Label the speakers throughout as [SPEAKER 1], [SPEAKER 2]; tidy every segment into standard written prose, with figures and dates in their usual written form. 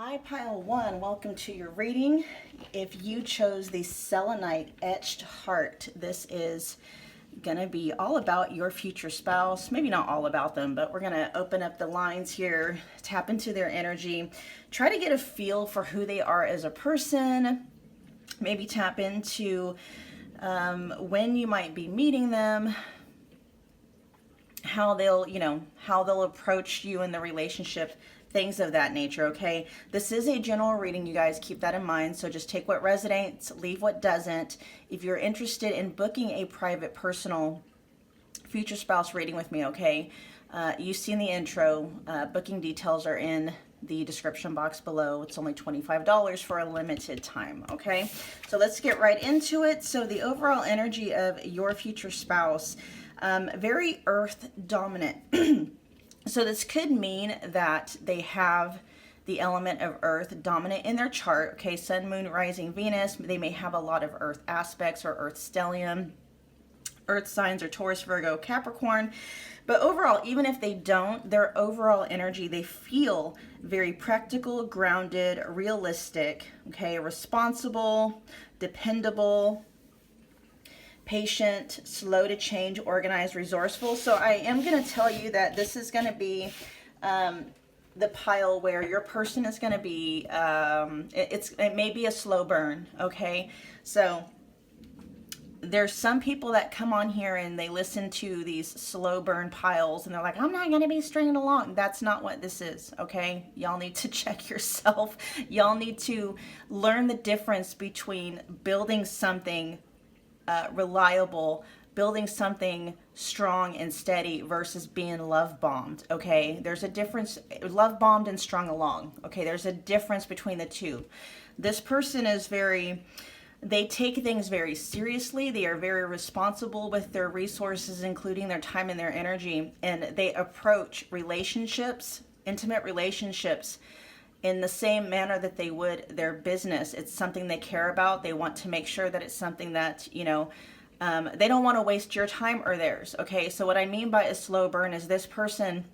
[SPEAKER 1] Hi Pile 1, welcome to your reading. If you chose the Selenite Etched Heart, this is going to be all about your future spouse. Maybe not all about them, but we're going to open up the lines here, tap into their energy, try to get a feel for who they are as a person, maybe tap into when you might be meeting them, how they'll, how they'll approach you in the relationship, things of that nature, okay? This is a general reading, you guys. Keep that in mind. So just take what resonates, leave what doesn't. If you're interested in booking a private, personal future spouse reading with me, okay? You've seen the intro. Booking details are in the description box below. It's only $25 for a limited time, okay? So let's get right into it. So the overall energy of your future spouse, very earth dominant. So this could mean that they have the element of earth dominant in their chart, okay? Sun, moon, rising, Venus. They may have a lot of earth aspects or earth stellium. Earth signs are Taurus, Virgo, Capricorn. But overall, even if they don't, their overall energy, they feel very practical, grounded, realistic, okay? Responsible, dependable, patient, slow to change, organized, resourceful. So I am going to tell you that this is going to be the pile where your person is going to be, it may be a slow burn, okay? So there's some people that come on here and they listen to these slow burn piles and they're like, I'm not going to be stringing along. That's not what this is, okay? Y'all need to check yourself. Y'all need to learn the difference between building something reliable, building something strong and steady versus being love bombed, okay? There's a difference, love bombed and strung along, okay? There's a difference between the two. This person is they take things very seriously. They are very responsible with their resources, including their time and their energy, and they approach relationships, intimate relationships, in the same manner that they would their business. It's something they care about. They want to make sure that it's something that, they don't want to waste your time or theirs, okay? So what I mean by a slow burn is this person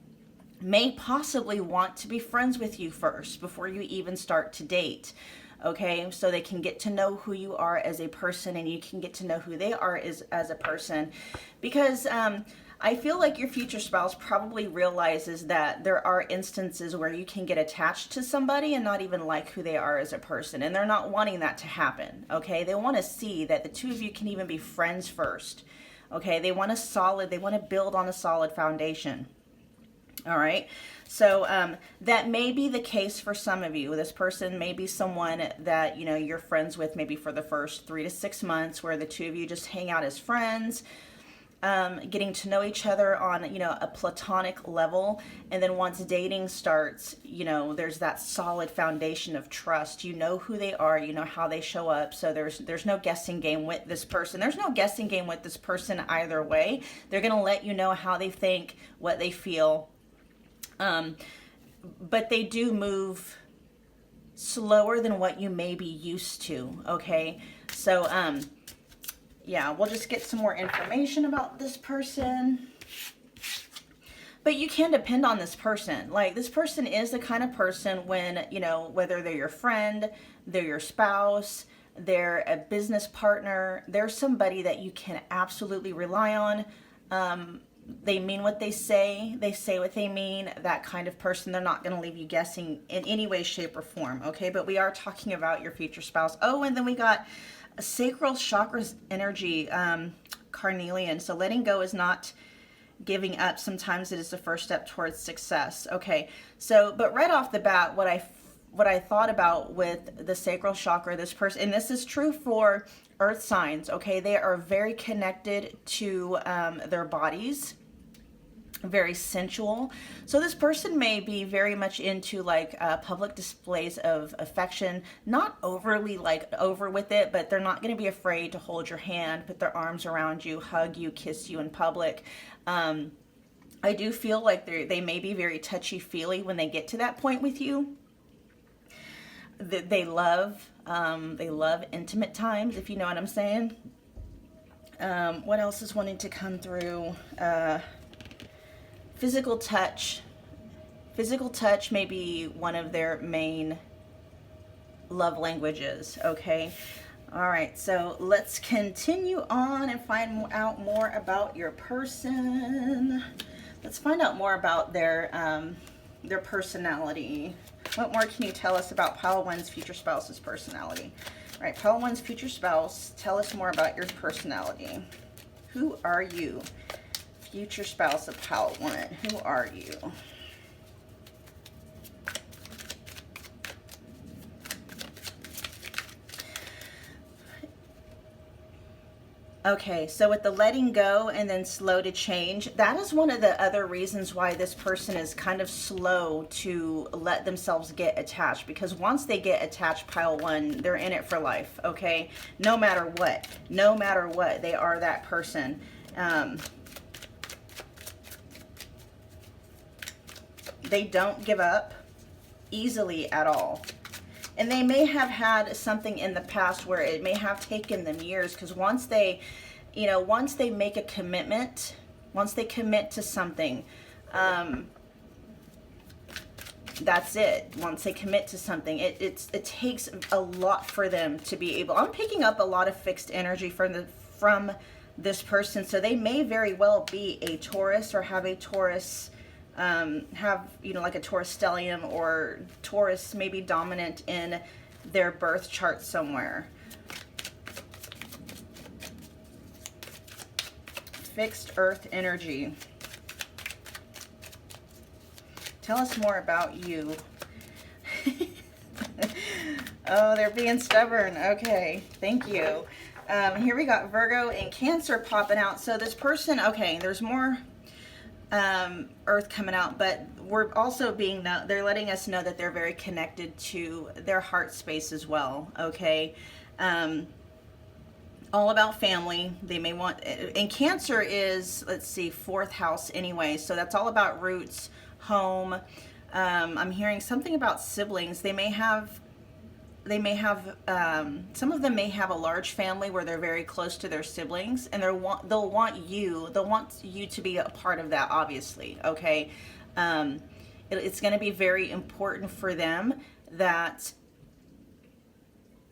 [SPEAKER 1] may possibly want to be friends with you first before you even start to date, okay? So they can get to know who you are as a person and you can get to know who they are as a person. Because I feel like your future spouse probably realizes that there are instances where you can get attached to somebody and not even like who they are as a person. And they're not wanting that to happen, okay? They want to see that the two of you can even be friends first, okay? They want to build on a solid foundation, all right? So that may be the case for some of you. This person may be someone that, you're friends with maybe for the first 3 to 6 months where the two of you just hang out as friends, getting to know each other on, a platonic level. And then once dating starts, there's that solid foundation of trust. You know who they are, you know how they show up. So there's no guessing game with this person. There's no guessing game with this person either way. They're going to let you know how they think, what they feel. But they do move slower than what you may be used to, okay? So, yeah, we'll just get some more information about this person. But you can depend on this person. Like, this person is the kind of person when, whether they're your friend, they're your spouse, they're a business partner, they're somebody that you can absolutely rely on. They mean what they say what they mean, that kind of person. They're not going to leave you guessing in any way, shape, or form, okay? But we are talking about your future spouse. Oh, and then we got a sacral chakras energy, carnelian. So letting go is not giving up. Sometimes it is the first step towards success. Okay, so, but right off the bat, what I thought about with the sacral chakra, this person, and this is true for earth signs, okay? They are very connected to their bodies, very sensual. So this person may be very much into public displays of affection, not overly over with it, but they're not going to be afraid to hold your hand, put their arms around you, hug you, kiss you in public. I do feel like they may be very touchy-feely when they get to that point with you. They love intimate times, if you know what I'm saying. What else is wanting to come through? Physical touch. Physical touch may be one of their main love language is, okay? All right, so let's continue on and find out more about your person. Let's find out more about their personality. What more can you tell us about Pile 1's future spouse's personality? All right, Pile 1's future spouse, tell us more about your personality. Who are you? Future spouse of Pile 1, who are you? Okay, so with the letting go and then slow to change, that is one of the other reasons why this person is kind of slow to let themselves get attached. Because once they get attached, Pile 1, they're in it for life, okay? No matter what, they are that person. They don't give up easily at all. And they may have had something in the past where it may have taken them years, because once they, once they make a commitment, once they commit to something, that's it. Once they commit to something, it takes a lot for them to be able. I'm picking up a lot of fixed energy from this person, so they may very well be a Taurus or have a Taurus. Like a Taurus stellium, or Taurus maybe dominant in their birth chart somewhere. Fixed earth energy. Tell us more about you. Oh, they're being stubborn. Okay, thank you. Here we got Virgo and Cancer popping out. So this person, okay, there's more earth coming out, but we're also they're letting us know that they're very connected to their heart space as well, okay? All about family. They may want, and Cancer is, let's see, 4th house anyway, so that's all about roots, home. I'm hearing something about siblings. They may have some of them may have a large family where they're very close to their siblings, and they'll want you to be a part of that, obviously, okay? It's going to be very important for them that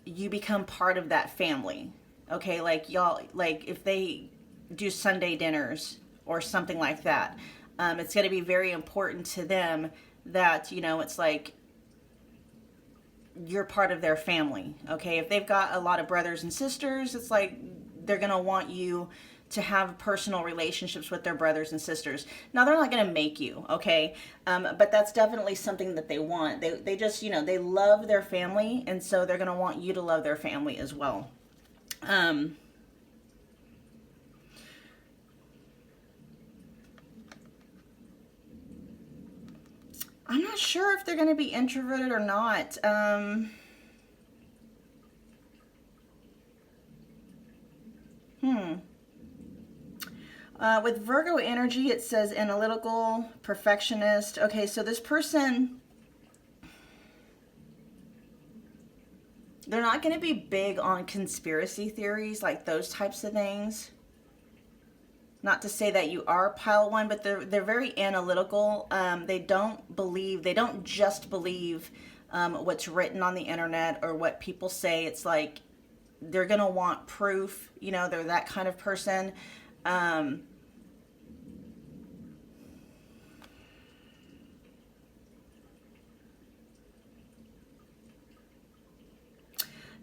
[SPEAKER 1] you become part of that family, okay? Like y'all, like if they do Sunday dinners or something like that, it's going to be very important to them that, it's like you're part of their family, okay? If they've got a lot of brothers and sisters, it's like they're gonna want you to have personal relationships with their brothers and sisters. Now, they're not gonna make you, okay? But that's definitely something that they want. They just, they love their family, and so they're gonna want you to love their family as well. I'm not sure if they're going to be introverted or not. With Virgo energy, it says analytical, perfectionist. Okay, so this person, they're not going to be big on conspiracy theories, like those types of things. Not to say that you are Pile 1, but they're very analytical. They don't just believe what's written on the internet or what people say. It's like they're gonna want proof. They're that kind of person.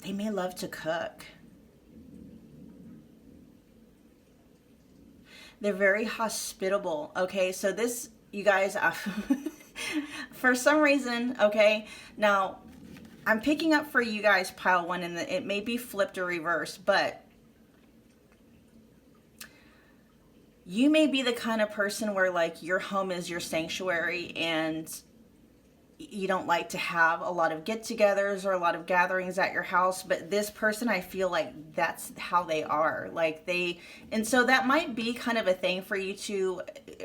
[SPEAKER 1] They may love to cook. They're very hospitable, okay? So this, you guys, for some reason, okay? Now, I'm picking up for you guys, Pile 1, and it may be flipped or reversed, but you may be the kind of person where, like, your home is your sanctuary, and you don't like to have a lot of get-togethers or a lot of gatherings at your house, but this person, I feel like that's how they are. And so that might be kind of a thing for you to,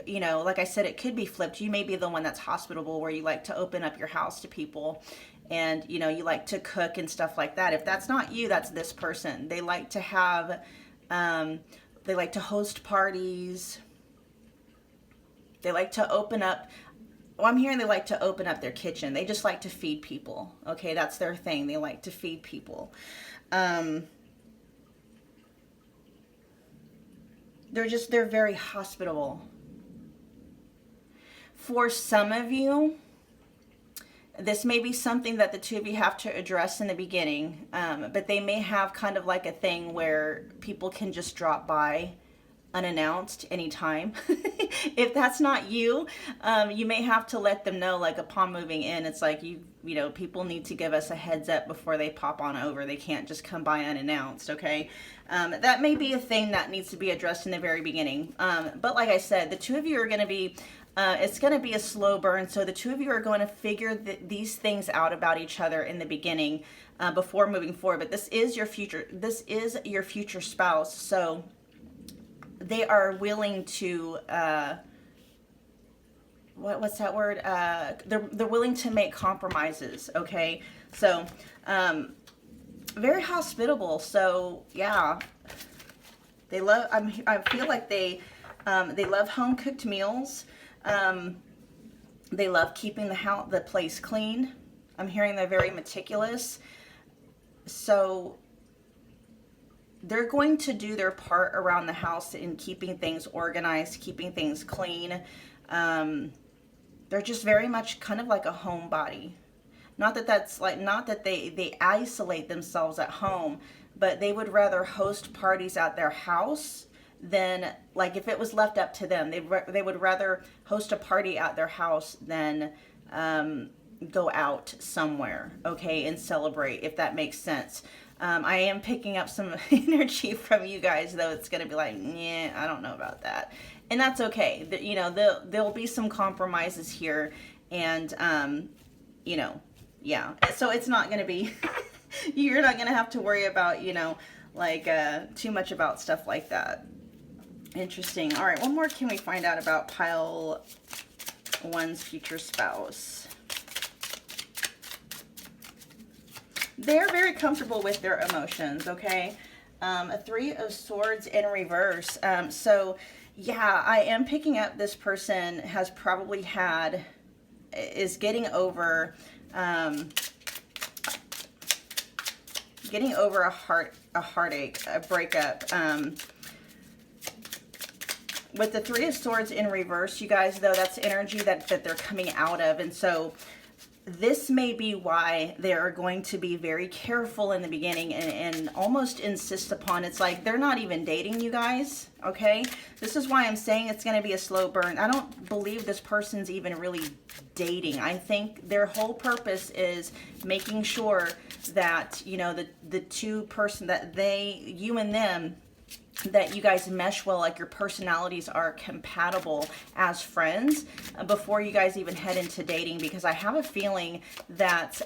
[SPEAKER 1] like I said, it could be flipped. You may be the one that's hospitable, where you like to open up your house to people, and, you like to cook and stuff like that. If that's not you, that's this person. They like to have, they like to host parties. They like to open up well, I'm hearing they like to open up their kitchen. They just like to feed people. Okay, that's their thing. They like to feed people. They're very hospitable. For some of you, this may be something that the two of you have to address in the beginning, but they may have kind of like a thing where people can just drop by unannounced anytime. If that's not you, you may have to let them know, like upon moving in, it's like, you know, people need to give us a heads up before they pop on over. They can't just come by unannounced, okay? That may be a thing that needs to be addressed in the very beginning. But like I said, the two of you are going to be, it's going to be a slow burn. So the two of you are going to figure these things out about each other in the beginning before moving forward. But this is your future. This is your future spouse. So they are willing to, what's that word? They're willing to make compromises. Okay. So, very hospitable. So yeah, they love, I feel like they love home cooked meals. They love keeping the place clean. I'm hearing they're very meticulous. So they're going to do their part around the house in keeping things organized, keeping things clean. They're just very much kind of like a homebody. Not that they isolate themselves at home, but they would rather host parties at their house than, like, if it was left up to them, they would rather host a party at their house than go out somewhere, okay, and celebrate, if that makes sense. I am picking up some energy from you guys, though. It's going to be like, yeah, I don't know about that. And that's okay. You know, there'll be some compromises here. And, you know, yeah. So it's not going to be, you're not going to have to worry about, you know, like too much about stuff like that. Interesting. All right. What more can we find out about pile one's future spouse? They're very comfortable with their emotions, okay? A 3 of Swords in reverse. So, yeah, I am picking up this person has probably is getting over a heartache, a breakup. With the 3 of Swords in reverse, you guys, though, that's energy that they're coming out of. And so this may be why they're going to be very careful in the beginning and almost insist upon, it's like they're not even dating you guys, okay? This is why I'm saying it's going to be a slow burn. I don't believe this person's even really dating. I think their whole purpose is making sure that, you know, the two person that you and them, that you guys mesh well, like your personalities are compatible as friends before you guys even head into dating, because I have a feeling that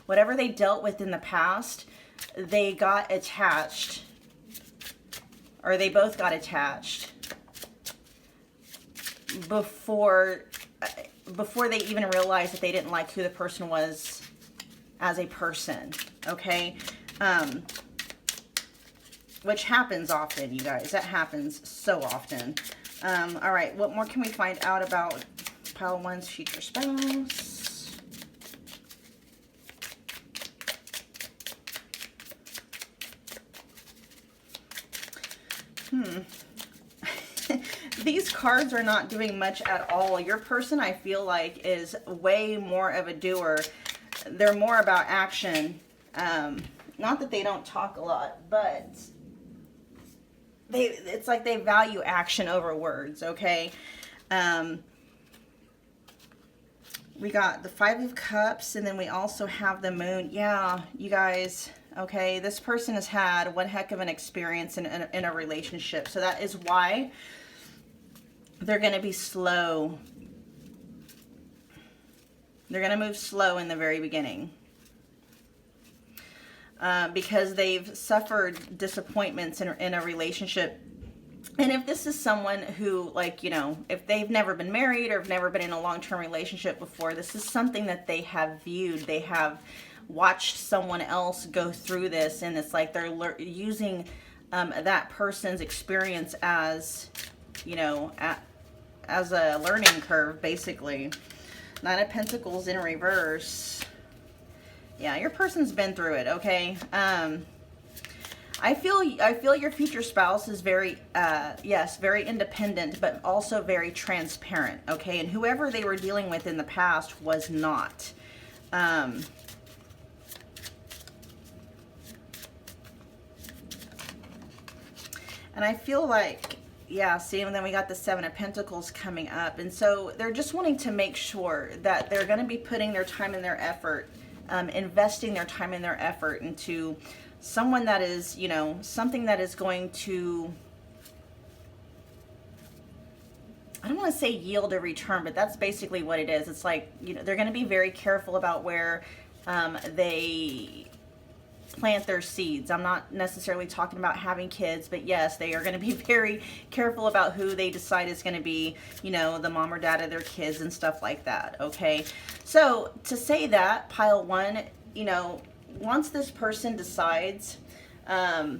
[SPEAKER 1] whatever they dealt with in the past, they got attached, or they both got attached before they even realized that they didn't like who the person was as a person, okay? Which happens often, you guys. That happens so often. All right, what more can we find out about pile one's future spouse? These cards are not doing much at all. Your person, I feel like, is way more of a doer. They're more about action. Not that they don't talk a lot, but it's like they value action over words, okay? We got the 5 of Cups, and then we also have the Moon. Yeah, you guys, okay, this person has had one heck of an experience in a relationship, so that is why they're going to be slow. They're going to move slow in the very beginning. Because they've suffered disappointments in a relationship. And if this is someone who, like, you know, if they've never been married or have never been in a long-term relationship before, this is something that they have viewed. They have watched someone else go through this, and it's like they're using that person's experience as, you know, as a learning curve, basically. Nine of Pentacles in reverse. Yeah, your person's been through it, okay? I feel your future spouse is very, yes, very independent, but also very transparent, okay? And whoever they were dealing with in the past was not. And I feel like, yeah, see, and then we got the Seven of Pentacles coming up. And so they're just wanting to make sure that they're going to be putting their time and their effort, investing their time and their effort into someone that is, you know, something that is going to, I don't want to say yield a return, but that's basically what it is. It's like, you know, they're going to be very careful about where they plant their seeds. I'm not necessarily talking about having kids, but yes, they are going to be very careful about who they decide is going to be, you know, the mom or dad of their kids and stuff like that, okay? So to say that, pile one, you know, once this person decides to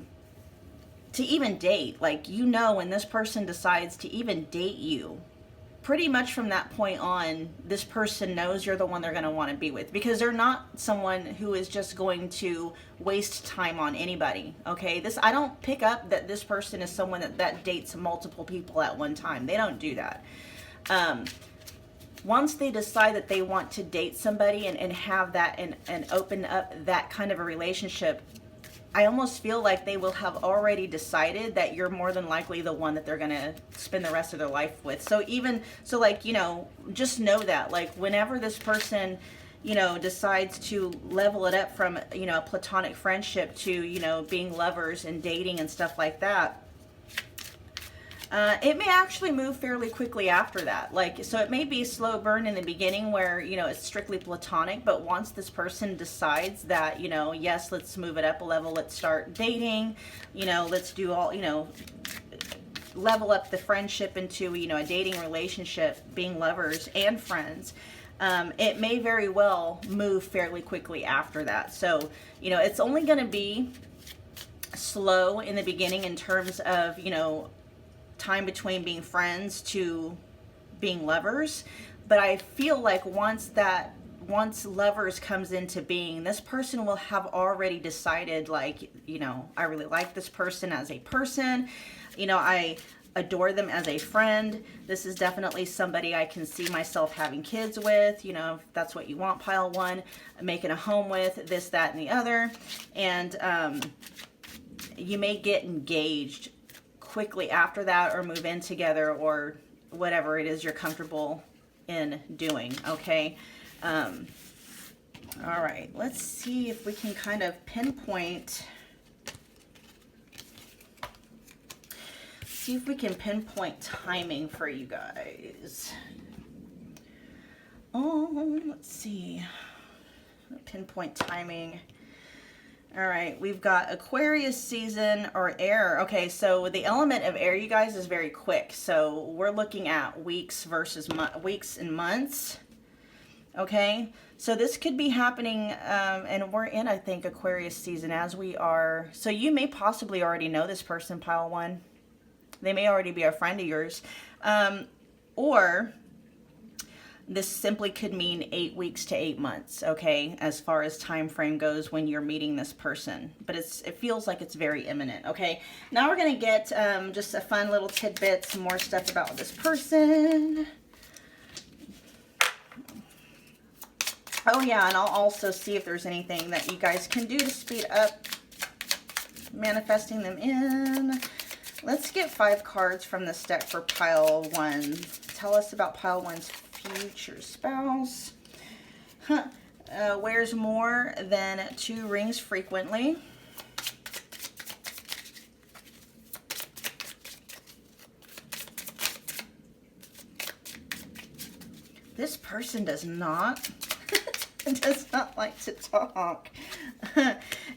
[SPEAKER 1] even date, like, you know, when this person decides to even date you, pretty much from that point on, this person knows you're the one they're going to want to be with, because they're not someone who is just going to waste time on anybody, okay? I don't pick up that this person is someone that dates multiple people at one time. They don't do that. Once they decide that they want to date somebody and have that and open up that kind of a relationship, I almost feel like they will have already decided that you're more than likely the one that they're going to spend the rest of their life with. So like, you know, just know that, like, whenever this person, you know, decides to level it up from, you know, a platonic friendship to, you know, being lovers and dating and stuff like that, it may actually move fairly quickly after that. Like, so it may be a slow burn in the beginning where, you know, it's strictly platonic, but once this person decides that, you know, yes, let's move it up a level, let's start dating, you know, let's do all, you know, level up the friendship into, you know, a dating relationship, being lovers and friends, it may very well move fairly quickly after that. So, you know, it's only going to be slow in the beginning in terms of, you know, time between being friends to being lovers, but I feel like once lovers comes into being, this person will have already decided, like, you know, I really like this person as a person, you know, I adore them as a friend, this is definitely somebody I can see myself having kids with, you know, if that's what you want, pile one, making a home with, this, that, and the other. And you may get engaged quickly after that, or move in together, or whatever it is you're comfortable in doing, okay? All right, let's see if we can kind of pinpoint, timing for you guys. Let's see, pinpoint timing. All right, we've got Aquarius season or air. Okay, so the element of air, you guys, is very quick. So we're looking at weeks versus weeks and months. Okay, so this could be happening, and we're in, I think, Aquarius season as we are. So you may possibly already know this person, pile one. They may already be a friend of yours. Or this simply could mean 8 weeks to 8 months, okay, as far as time frame goes when you're meeting this person. But it feels like it's very imminent, okay? Now we're going to get just a fun little tidbit, some more stuff about this person. Oh, yeah, and I'll also see if there's anything that you guys can do to speed up manifesting them in. Let's get 5 cards from this deck for pile one. Tell us about pile one's future spouse. Wears more than 2 rings frequently. This person does not like to talk.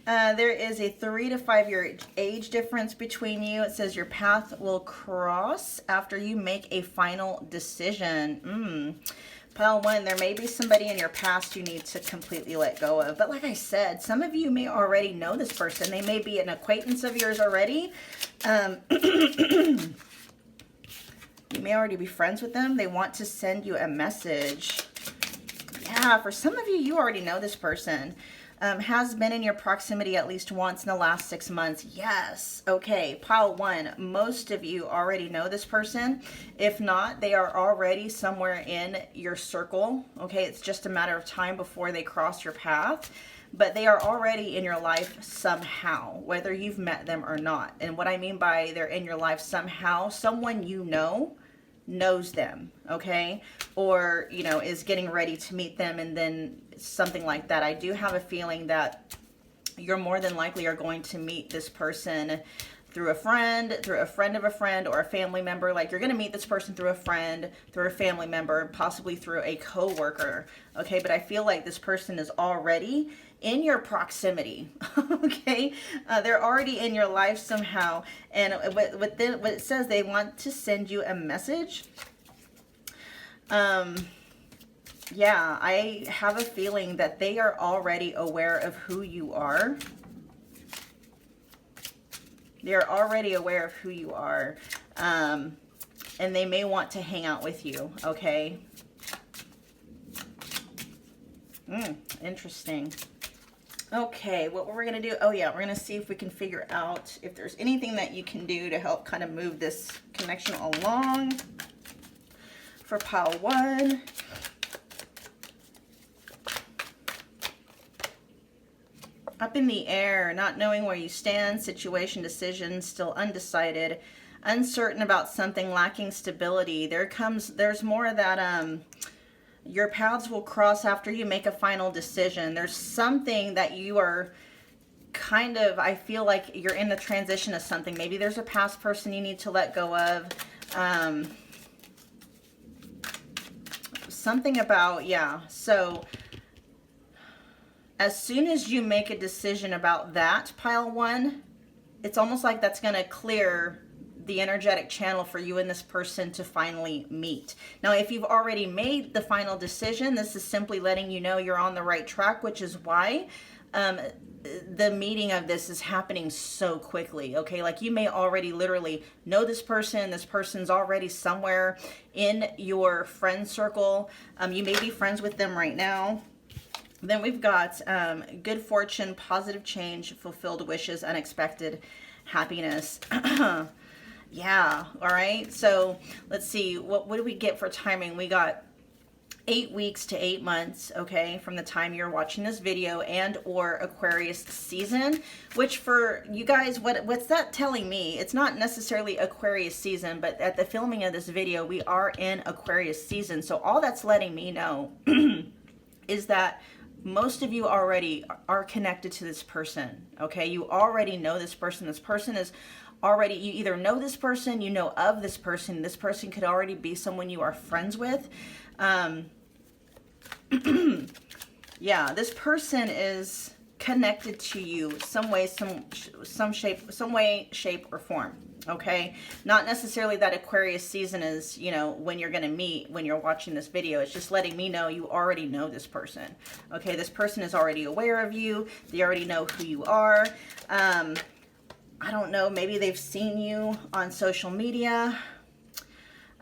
[SPEAKER 1] There is a 3 to 5 year age difference between you. It says your path will cross after you make a final decision. Pile one, there may be somebody in your past you need to completely let go of. But like I said, some of you may already know this person. They may be an acquaintance of yours already. You may already be friends with them. They want to send you a message. Yeah, for some of you, you already know this person. Has been in your proximity at least once in the last 6 months. Yes. Okay. Pile 1. Most of you already know this person. If not, they are already somewhere in your circle. Okay. It's just a matter of time before they cross your path. But they are already in your life somehow, whether you've met them or not. And what I mean by they're in your life somehow, someone you know knows them, okay, or is getting ready to meet them, and then something like that. I do have a feeling that you're more than likely are going to meet this person through a friend of a friend, or a family member. Like, you're going to meet this person through a friend, through a family member, possibly through a co-worker. Okay, but I feel like this person is already in your proximity. Okay, they're already in your life somehow, and what it says, they want to send you a message. Yeah, I have a feeling that they are already aware of who you are. They're already aware of who you are, and they may want to hang out with you, okay? Interesting. Okay, what we're going to do, oh yeah, we're going to see if we can figure out if there's anything that you can do to help kind of move this connection along for pile 1. Up in the air, not knowing where you stand, situation, decision, still undecided, uncertain about something, lacking stability. There's more of that, your paths will cross after you make a final decision. There's something that you are kind of, I feel like you're in the transition of something. Maybe there's a past person you need to let go of. Something about, yeah, so as soon as you make a decision about that, pile 1, it's almost like that's going to clear the energetic channel for you and this person to finally meet. Now, if you've already made the final decision, this is simply letting you know you're on the right track, which is why the meeting of this is happening so quickly. Okay, like, you may already literally know this person's already somewhere in your friend circle. You may be friends with them right now. Then we've got good fortune, positive change, fulfilled wishes, unexpected happiness. Yeah, all right. So let's see, what do we get for timing? We got 8 weeks to 8 months, okay, from the time you're watching this video, and or Aquarius season, which for you guys, what's that telling me? It's not necessarily Aquarius season, but at the filming of this video, we are in Aquarius season. So all that's letting me know is that most of you already are connected to this person, okay? You already know this person. This person is already, you either know this person, you know of this person. This person could already be someone you are friends with. Yeah, this person is connected to you some way, some way, shape, or form. Okay, not necessarily that Aquarius season is, when you're going to meet, when you're watching this video. It's just letting me know you already know this person. Okay, this person is already aware of you. They already know who you are. I don't know, maybe they've seen you on social media.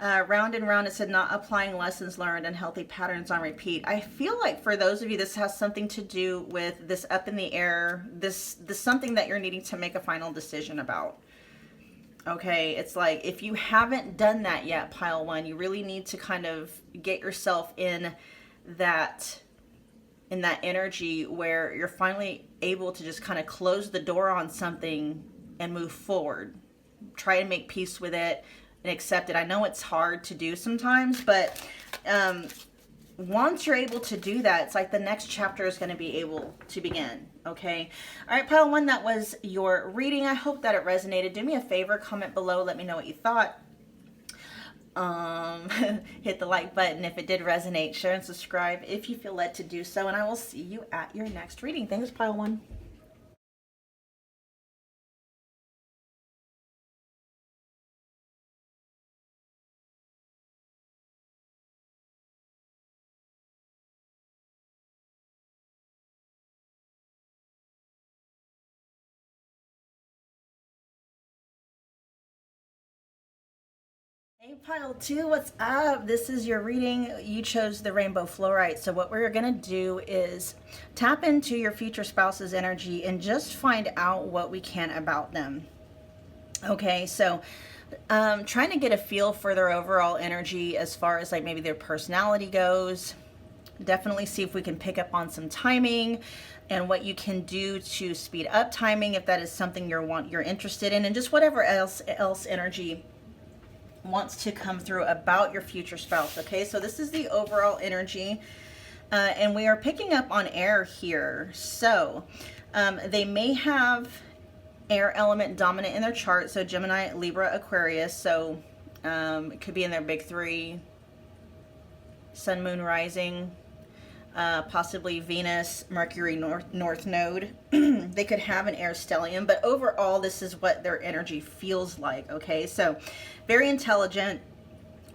[SPEAKER 1] Round and round, it said not applying lessons learned and healthy patterns on repeat. I feel like for those of you, this has something to do with this up in the air, this something that you're needing to make a final decision about. Okay, it's like, if you haven't done that yet, pile 1, you really need to kind of get yourself in that energy where you're finally able to just kind of close the door on something and move forward. Try and make peace with it and accept it. I know it's hard to do sometimes, but once you're able to do that, it's like the next chapter is going to be able to begin. Okay. All right, pile 1, that was your reading. I hope that it resonated. Do me a favor, comment below, let me know what you thought. Hit the like button if it did resonate. Share and subscribe if you feel led to do so, and I will see you at your next reading. Thanks, pile 1. Hey, pile two, what's up? This is your reading. You chose the rainbow fluorite. So what we're going to do is tap into your future spouse's energy and just find out what we can about them. Okay, so trying to get a feel for their overall energy as far as like maybe their personality goes. Definitely see if we can pick up on some timing and what you can do to speed up timing if that is something you're interested in, and just whatever else energy wants to come through about your future spouse. Okay, so this is the overall energy, and we are picking up on air here. So they may have air element dominant in their chart, so Gemini, Libra, Aquarius. So it could be in their big three: Sun, Moon, Rising, possibly Venus, Mercury, North Node. They could have an air stellium, but overall this is what their energy feels like. Okay, so very intelligent,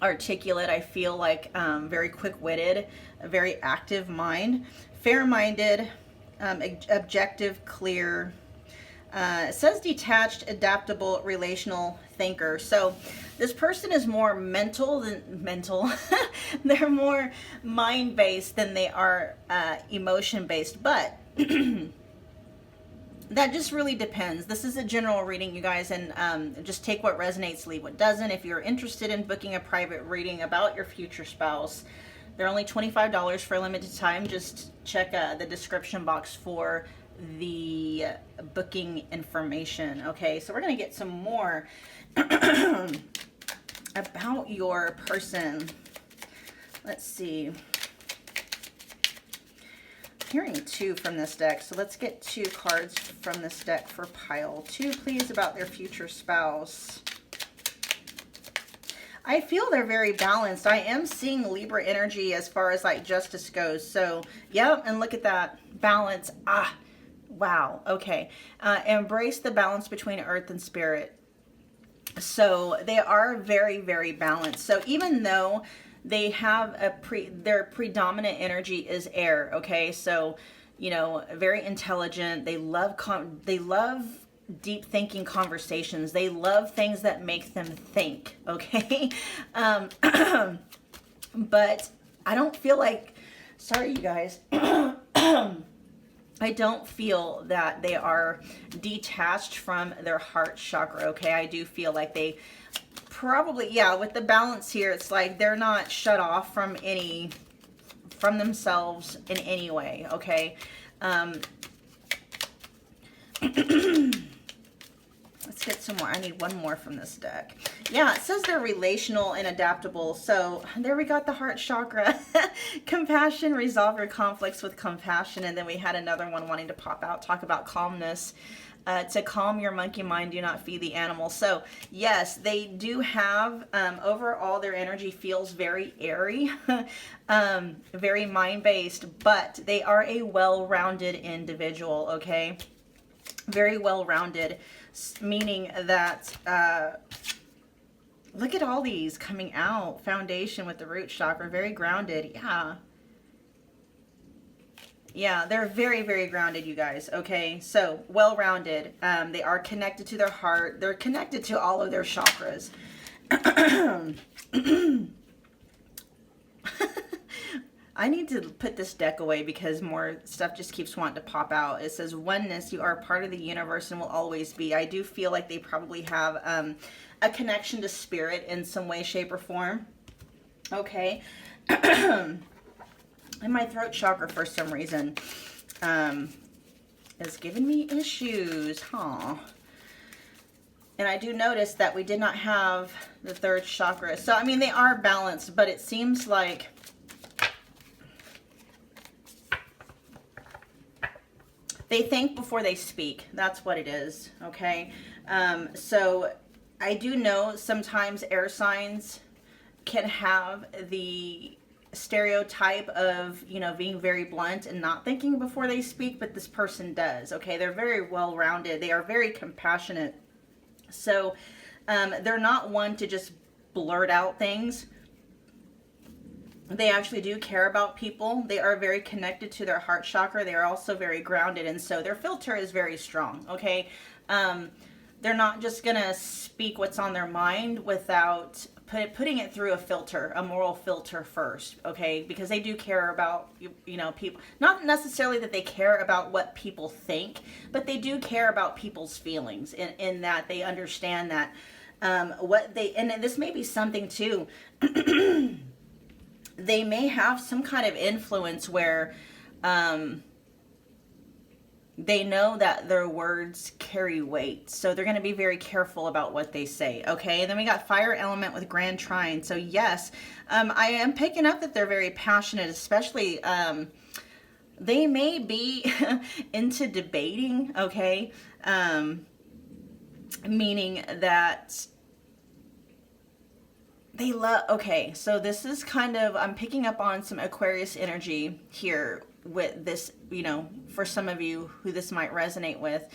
[SPEAKER 1] articulate, I feel like, very quick-witted, a very active mind, fair-minded, objective, clear. It says detached, adaptable, relational thinker. So this person is more mental. They're more mind-based than they are emotion-based, but that just really depends. This is a general reading, you guys, and just take what resonates, leave what doesn't. If you're interested in booking a private reading about your future spouse, they're only $25 for a limited time. Just check the description box for the booking information. Okay, so we're going to get some more about your person. Let's see. Hearing two from this deck, so let's get two cards from this deck for pile two, please, about their future spouse. I feel they're very balanced. I am seeing Libra energy as far as like justice goes. So yeah, and look at that balance. Wow. Okay. Embrace the balance between earth and spirit. So they are very, very balanced. So even though they have their predominant energy is air. Okay. So, you know, very intelligent. They love deep thinking conversations. They love things that make them think. Okay. But I don't feel like, sorry, you guys. I don't feel that they are detached from their heart chakra, okay? I do feel like they probably, yeah, with the balance here, it's like they're not shut off from themselves in any way, okay? Let's get some more. I need one more from this deck. Yeah, it says they're relational and adaptable. So there we got the heart chakra. Compassion, resolve your conflicts with compassion. And then we had another one wanting to pop out, talk about calmness. To calm your monkey mind, do not feed the animal. So yes, they do have, overall their energy feels very airy, very mind-based, but they are a well-rounded individual, okay? Very well-rounded, meaning that, look at all these coming out. Foundation with the root chakra, very grounded. Yeah, they're very, very grounded, you guys. Okay, so well-rounded. They are connected to their heart. They're connected to all of their chakras. I need to put this deck away because more stuff just keeps wanting to pop out. It says oneness, you are part of the universe and will always be. I do feel like they probably have a connection to spirit in some way, shape, or form. Okay. And my throat chakra, for some reason, is giving me issues. And I do notice that we did not have the third chakra. So, I mean, they are balanced, but it seems like they think before they speak. That's what it is, okay? So I do know sometimes air signs can have the stereotype of, you know, being very blunt and not thinking before they speak, but this person does, okay? They're very well-rounded. They are very compassionate. So they're not one to just blurt out things. They actually do care about people. They are very connected to their heart chakra. They are also very grounded, and so their filter is very strong, okay? They're not just gonna speak what's on their mind without putting it through a filter, a moral filter first, okay? Because they do care about, you know, people. Not necessarily that they care about what people think, but they do care about people's feelings in that they understand that what they, and this may be something too, they may have some kind of influence where they know that their words carry weight. So they're going to be very careful about what they say. Okay. And then we got fire element with grand trine. So yes, I am picking up that they're very passionate, especially, they may be into debating. Okay. Meaning that they love, okay. So this is kind of, I'm picking up on some Aquarius energy here with this, you know, for some of you who this might resonate with.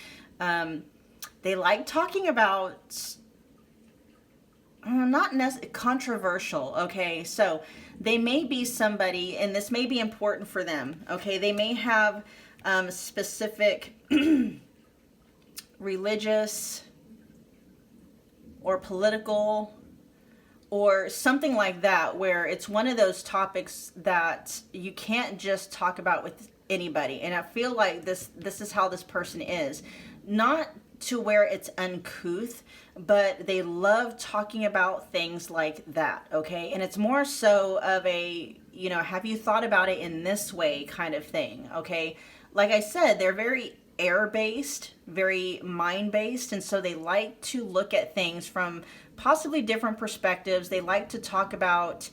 [SPEAKER 1] They like talking about not necessarily controversial. Okay, so they may be somebody, and this may be important for them. Okay, they may have specific religious or political or something like that, where it's one of those topics that you can't just talk about with anybody. And I feel like this is how this person is. Not to where it's uncouth, but they love talking about things like that, okay? And it's more so of a, you know, have you thought about it in this way kind of thing, okay? Like I said, they're very air-based, very mind-based, and so they like to look at things from possibly different perspectives. They like to talk about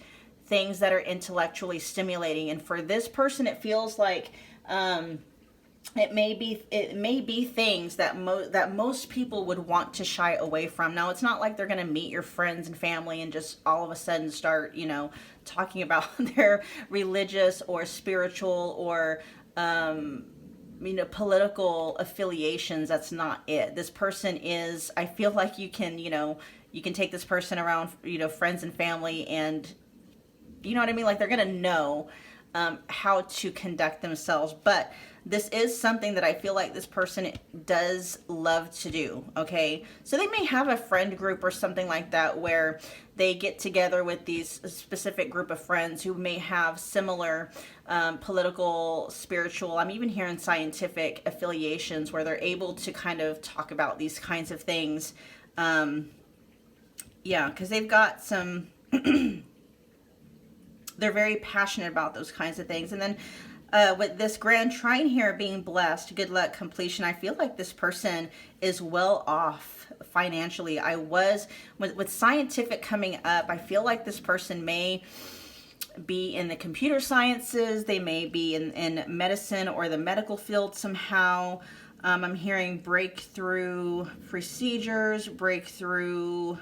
[SPEAKER 1] things that are intellectually stimulating. And for this person, it feels like it may be things that most people would want to shy away from. Now, it's not like they're going to meet your friends and family and just all of a sudden start, you know, talking about their religious or spiritual or you know, political affiliations. That's not it. This person is, I feel like you can, you know, you can take this person around, you know, friends and family, and you know what I mean? Like, they're going to know how to conduct themselves. But this is something that I feel like this person does love to do, okay? So they may have a friend group or something like that where they get together with these specific group of friends who may have similar political, spiritual, I'm even hearing scientific affiliations, where they're able to kind of talk about these kinds of things. Yeah, because they've got some, they're very passionate about those kinds of things. And then with this grand trine here being blessed, good luck, completion, I feel like this person is well off financially. I was, with scientific coming up, I feel like this person may be in the computer sciences. They may be in medicine or the medical field somehow. I'm hearing breakthrough procedures, breakthrough,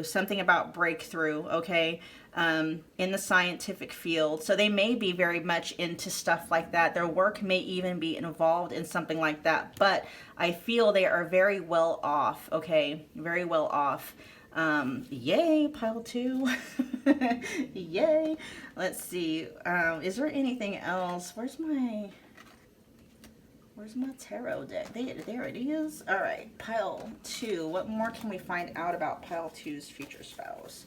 [SPEAKER 1] something about breakthrough, okay, in the scientific field. So they may be very much into stuff like that. Their work may even be involved in something like that, but I feel they are very well off, okay, very well off. Yay, pile 2. Yay. Let's see, is there anything else? Where's my tarot deck? There it is. All right, pile 2. What more can we find out about pile 2's future spouse?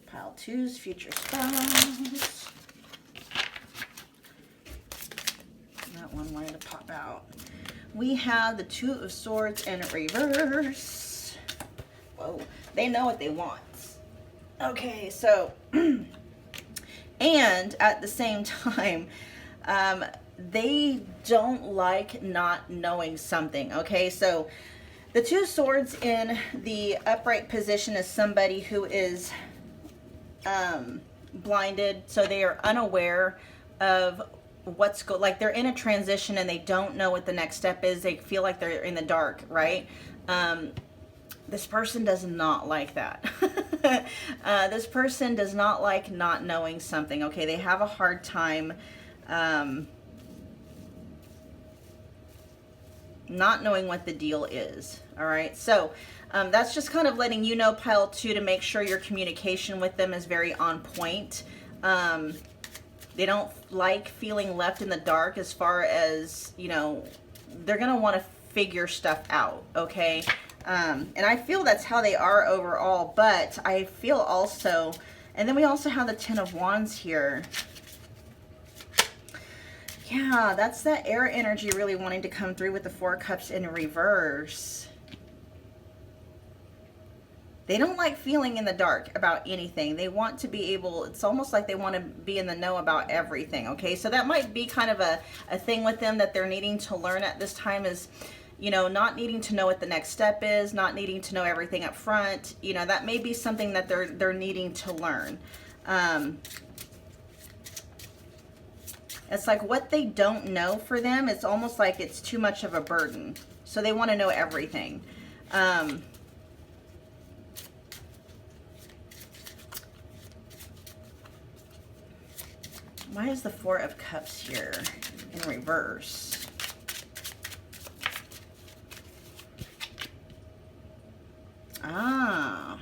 [SPEAKER 1] Pile 2's future spouse. That one wanted to pop out. We have the 2 of Swords in reverse. Whoa, they know what they want. Okay, so, and at the same time, they don't like not knowing something. Okay, so the 2 of Swords in the upright position is somebody who is blinded, so they are unaware of what's like they're in a transition and they don't know what the next step is. They feel like they're in the dark, right? This person does not like that. This person does not like not knowing something. Okay, they have a hard time not knowing what the deal is. All right, so that's just kind of letting you know, pile 2, to make sure your communication with them is very on point. They don't like feeling left in the dark as far as, you know, they're going to want to figure stuff out, okay? And I feel that's how they are overall, but I feel also, and then we also have the Ten of Wands here. Yeah, that's that air energy really wanting to come through with the Four of Cups in reverse. They don't like feeling in the dark about anything. They want to be able, it's almost like they want to be in the know about everything, okay? So that might be kind of a thing with them that they're needing to learn at this time is, you know, not needing to know what the next step is, not needing to know everything up front. You know, that may be something that they're needing to learn. It's like what they don't know for them, it's almost like it's too much of a burden. So they want to know everything. Why is the Four of Cups here in reverse? Ah.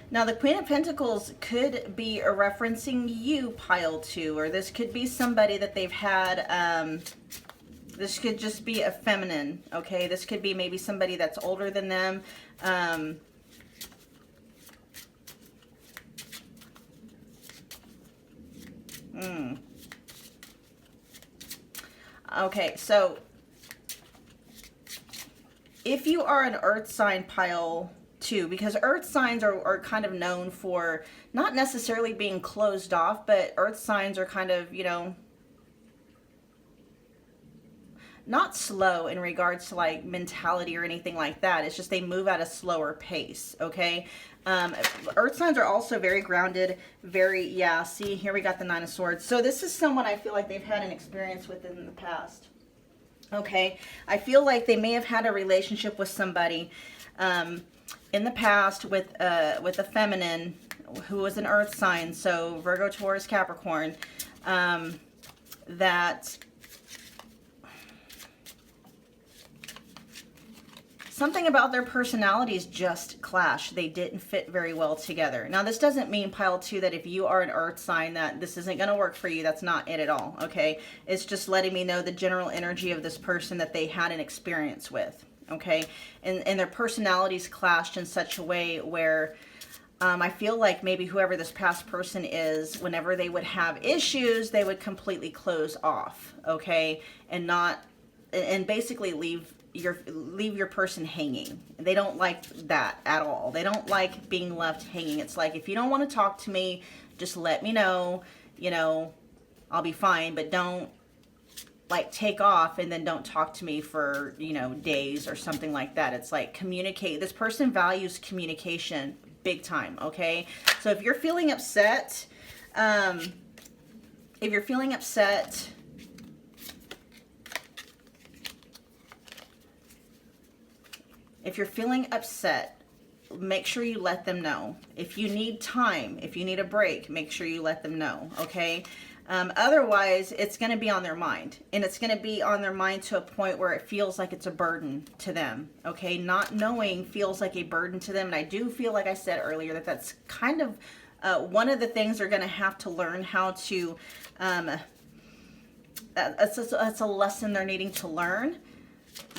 [SPEAKER 1] Now, the Queen of Pentacles could be referencing you, pile 2, or this could be somebody that they've had, this could just be a feminine, okay? This could be maybe somebody that's older than them. Okay, so if you are an earth sign, pile 2, because earth signs are kind of known for not necessarily being closed off, but earth signs are kind of, you know, not slow in regards to like mentality or anything like that. It's just they move at a slower pace, okay? Earth signs are also very grounded, very, yeah, see, here we got the Nine of Swords. So this is someone I feel like they've had an experience with in the past, okay? I feel like they may have had a relationship with somebody in the past with a feminine who was an earth sign, so Virgo, Taurus, Capricorn, that something about their personalities just clashed. They didn't fit very well together. Now, this doesn't mean, pile 2, that if you are an earth sign that this isn't going to work for you. That's not it at all, okay? It's just letting me know the general energy of this person that they had an experience with, okay? And their personalities clashed in such a way where I feel like maybe whoever this past person is, whenever they would have issues, they would completely close off, okay? And basically leave your person hanging. They don't like that at all. They don't like being left hanging. It's like, if you don't want to talk to me, just let me know, you know, I'll be fine, but don't like take off and then don't talk to me for, you know, days or something like that. It's like, communicate. This person values communication big time, okay? So if you're feeling upset, make sure you let them know. If you need time, if you need a break, make sure you let them know, okay? Otherwise, it's going to be on their mind. And it's going to be on their mind to a point where it feels like it's a burden to them, okay? Not knowing feels like a burden to them. And I do feel, like I said earlier, that that's kind of one of the things they're going to have to learn how to, that's a lesson they're needing to learn.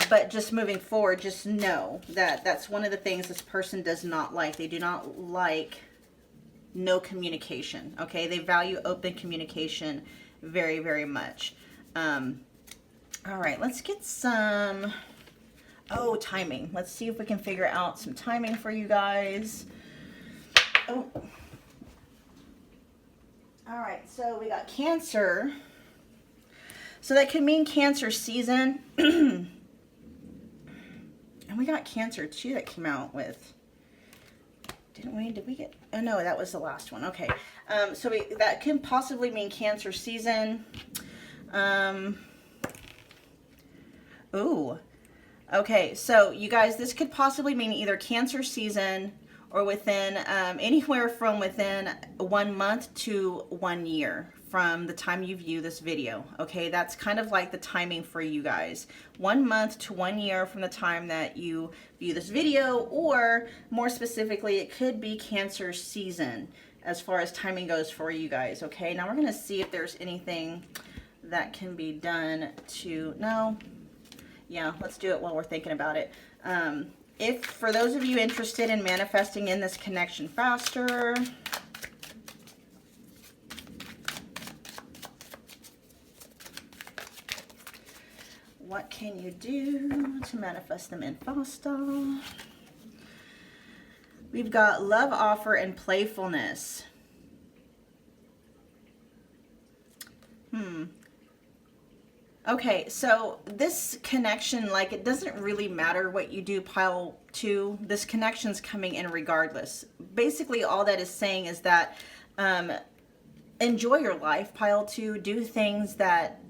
[SPEAKER 1] But just moving forward, just know that that's one of the things this person does not like. They do not like no communication, okay? They value open communication very, very much. All right, let's get some, timing. Let's see if we can figure out some timing for you guys. Oh. All right, so we got Cancer. So that could mean Cancer season. And we got Cancer too that came out with, didn't we? Did we get, oh no, that was the last one. Okay. So that can possibly mean Cancer season. Ooh. Okay, so you guys, this could possibly mean either Cancer season or within anywhere from within 1 month to 1 year from the time you view this video. Okay, that's kind of like the timing for you guys. 1 month to 1 year from the time that you view this video, or more specifically, it could be Cancer season as far as timing goes for you guys. Okay, now we're going to see if there's anything that can be done to, no, yeah, let's do it while we're thinking about it. If for those of you interested in manifesting in this connection faster, what can you do to manifest them in faster? We've got love offer and playfulness. Okay, so this connection, like, it doesn't really matter what you do, pile 2. This connection's coming in regardless. Basically, all that is saying is that enjoy your life, pile 2. Do things that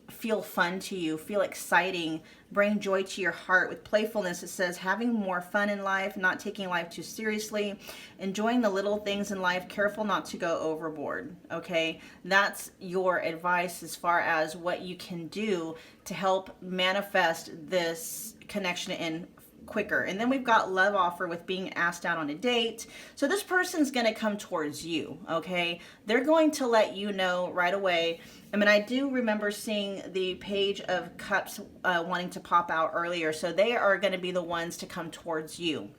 [SPEAKER 1] feel fun to you, feel exciting, bring joy to your heart. With playfulness, it says having more fun in life, not taking life too seriously, enjoying the little things in life, careful not to go overboard. Okay, that's your advice as far as what you can do to help manifest this connection in quicker. And then we've got love offer with being asked out on a date. So this person's going to come towards you. Okay, they're going to let you know right away. I mean, I do remember seeing the Page of Cups wanting to pop out earlier. So they are going to be the ones to come towards you.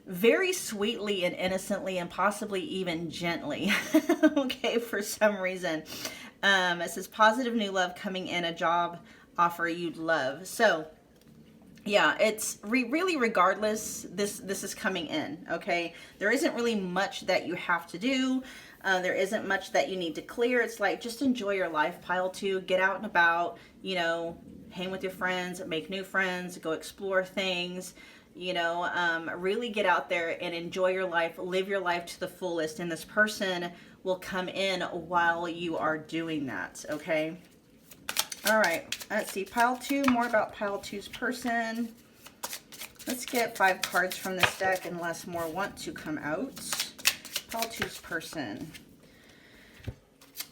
[SPEAKER 1] Very sweetly and innocently and possibly even gently. Okay, for some reason. It says positive new love coming in, a job offer you'd love. So yeah, it's really regardless, this is coming in. Okay, there isn't really much that you have to do. There isn't much that you need to clear. It's like, just enjoy your life, pile 2. Get out and about, you know, hang with your friends, make new friends, go explore things, you know, really get out there and enjoy your life, live your life to the fullest. And this person will come in while you are doing that. Okay. All right, let's see, pile 2, more about pile 2's person. Let's get 5 cards from this deck unless more want to come out. Pile 2's person.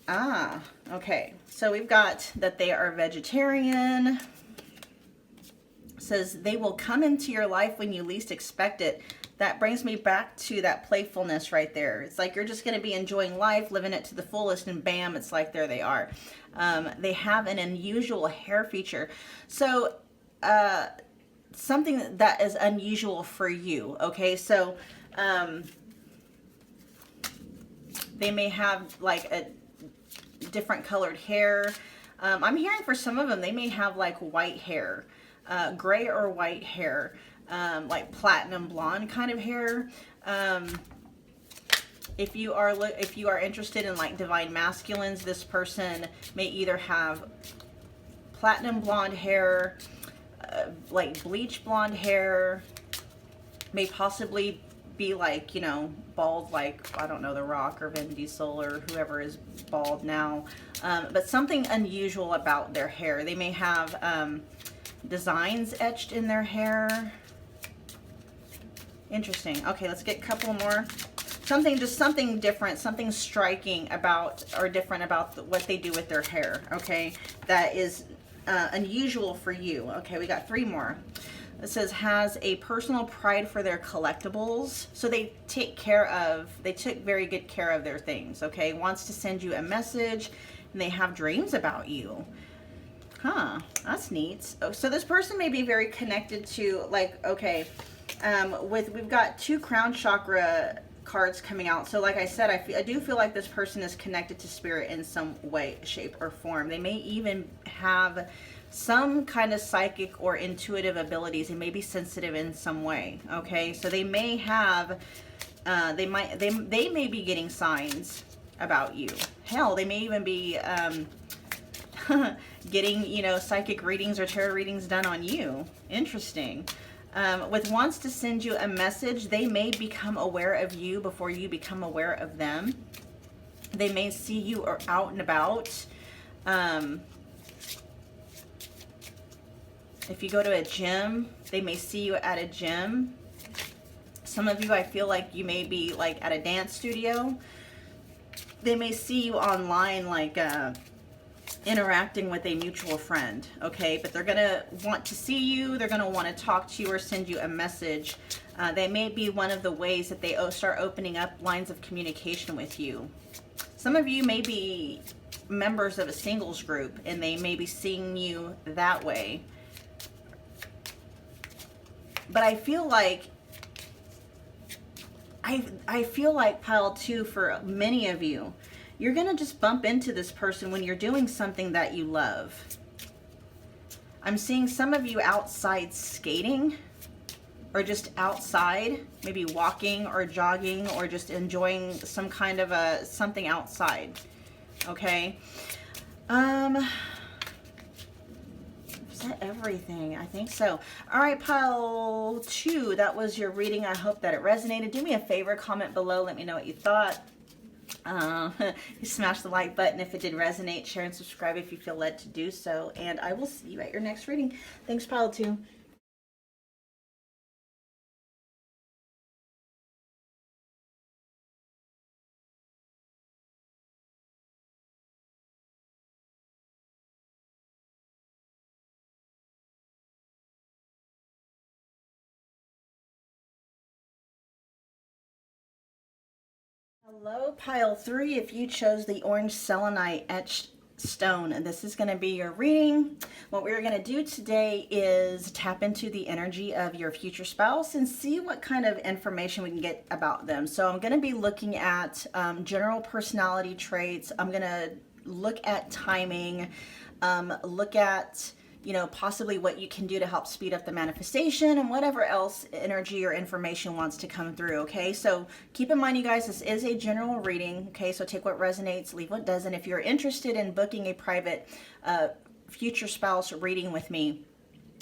[SPEAKER 1] Ah, okay, so we've got that they are vegetarian. It says they will come into your life when you least expect it. That brings me back to that playfulness right there. It's like you're just going to be enjoying life, living it to the fullest, and bam, it's like there they are. They have an unusual hair feature. So something that is unusual for you, okay? So they may have like a different colored hair. I'm hearing for some of them, they may have like white hair, gray or white hair. Like platinum blonde kind of hair. If you are interested in like divine masculines, this person may either have platinum blonde hair, like bleach blonde hair, may possibly be like, you know, bald, like, I don't know, The Rock or Vin Diesel or whoever is bald now, but something unusual about their hair. They may have designs etched in their hair. Interesting. Okay, let's get a couple more. Just something different, something striking about, or different about what they do with their hair, okay? That is unusual for you. Okay, we got 3 more. It says has a personal pride for their collectibles. So they took very good care of their things, okay? Wants to send you a message, and they have dreams about you. Huh, that's neat. Oh, so this person may be very connected to, like, okay, we've got 2 crown chakra cards coming out. So like I said, I do feel like this person is connected to spirit in some way, shape, or form. They may even have some kind of psychic or intuitive abilities. They may be sensitive in some way. Okay, so they may have, they may be getting signs about you. Hell, they may even be getting, you know, psychic readings or tarot readings done on you. Interesting. With wants to send you a message, they may become aware of you before you become aware of them. They may see you out and about. If you go to a gym, they may see you at a gym. Some of you, I feel like you may be like at a dance studio. They may see you online, like interacting with a mutual friend, okay? But they're gonna want to see you, they're gonna want to talk to you or send you a message. They may be one of the ways that they start opening up lines of communication with you. Some of you may be members of a singles group and they may be seeing you that way. But I feel like I feel like pile 2 for many of you, you're going to just bump into this person when you're doing something that you love. I'm seeing some of you outside skating or just outside, maybe walking or jogging or just enjoying some kind of something outside. Okay. Is that everything? I think so. All right, pile 2, that was your reading. I hope that it resonated. Do me a favor, comment below. Let me know what you thought. You smash the like button if it did resonate. Share and subscribe if you feel led to do so. And I will see you at your next reading. Thanks, pile 2. Hello, pile 3. If you chose the orange selenite etched stone, and this is going to be your reading. What we're going to do today is tap into the energy of your future spouse and see what kind of information we can get about them. So I'm going to be looking at general personality traits. I'm going to look at timing, look at, you know, possibly what you can do to help speed up the manifestation and whatever else energy or information wants to come through, okay? So keep in mind, you guys, this is a general reading, okay? So take what resonates, leave what doesn't. If you're interested in booking a private future spouse reading with me,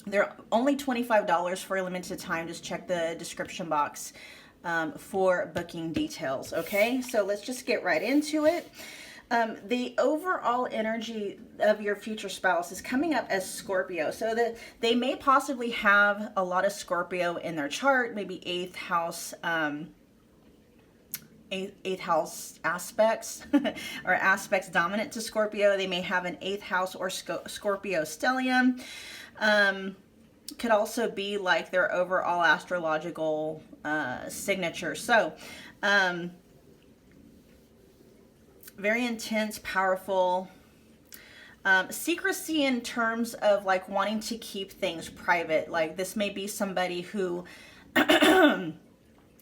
[SPEAKER 1] they're only $25 for a limited time. Just check the description box for booking details, okay? So let's just get right into it. The overall energy of your future spouse is coming up as Scorpio. So that they may possibly have a lot of Scorpio in their chart, maybe eighth house aspects or aspects dominant to Scorpio. They may have an eighth house or Scorpio stellium. Could also be like their overall astrological signature. So, very intense, powerful. Secrecy in terms of like wanting to keep things private. Like this may be somebody who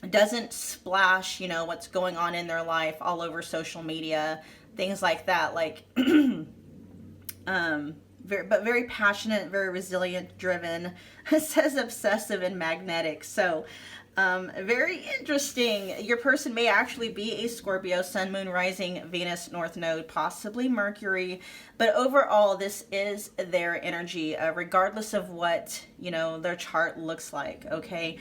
[SPEAKER 1] doesn't splash, you know, what's going on in their life all over social media, things like that. Like, very passionate, very resilient, driven. It says obsessive and magnetic. So, very interesting. Your person may actually be a Scorpio, Sun, Moon, Rising, Venus, North Node, possibly Mercury. But overall, this is their energy, regardless of what, you know, their chart looks like, okay?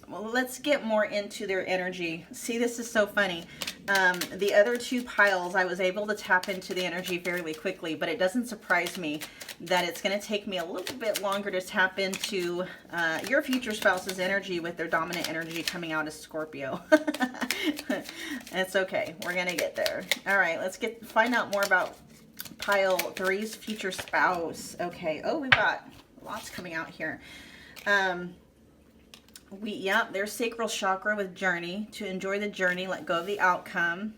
[SPEAKER 1] Well, let's get more into their energy. See, this is so funny. The other two piles, I was able to tap into the energy fairly quickly, but it doesn't surprise me that it's going to take me a little bit longer to tap into your future spouse's energy with their dominant energy coming out as Scorpio. It's okay. We're going to get there. All right, let's find out more about pile 3's future spouse. Okay. Oh, we've got lots coming out here. Their sacral chakra with journey, to enjoy the journey, let go of the outcome.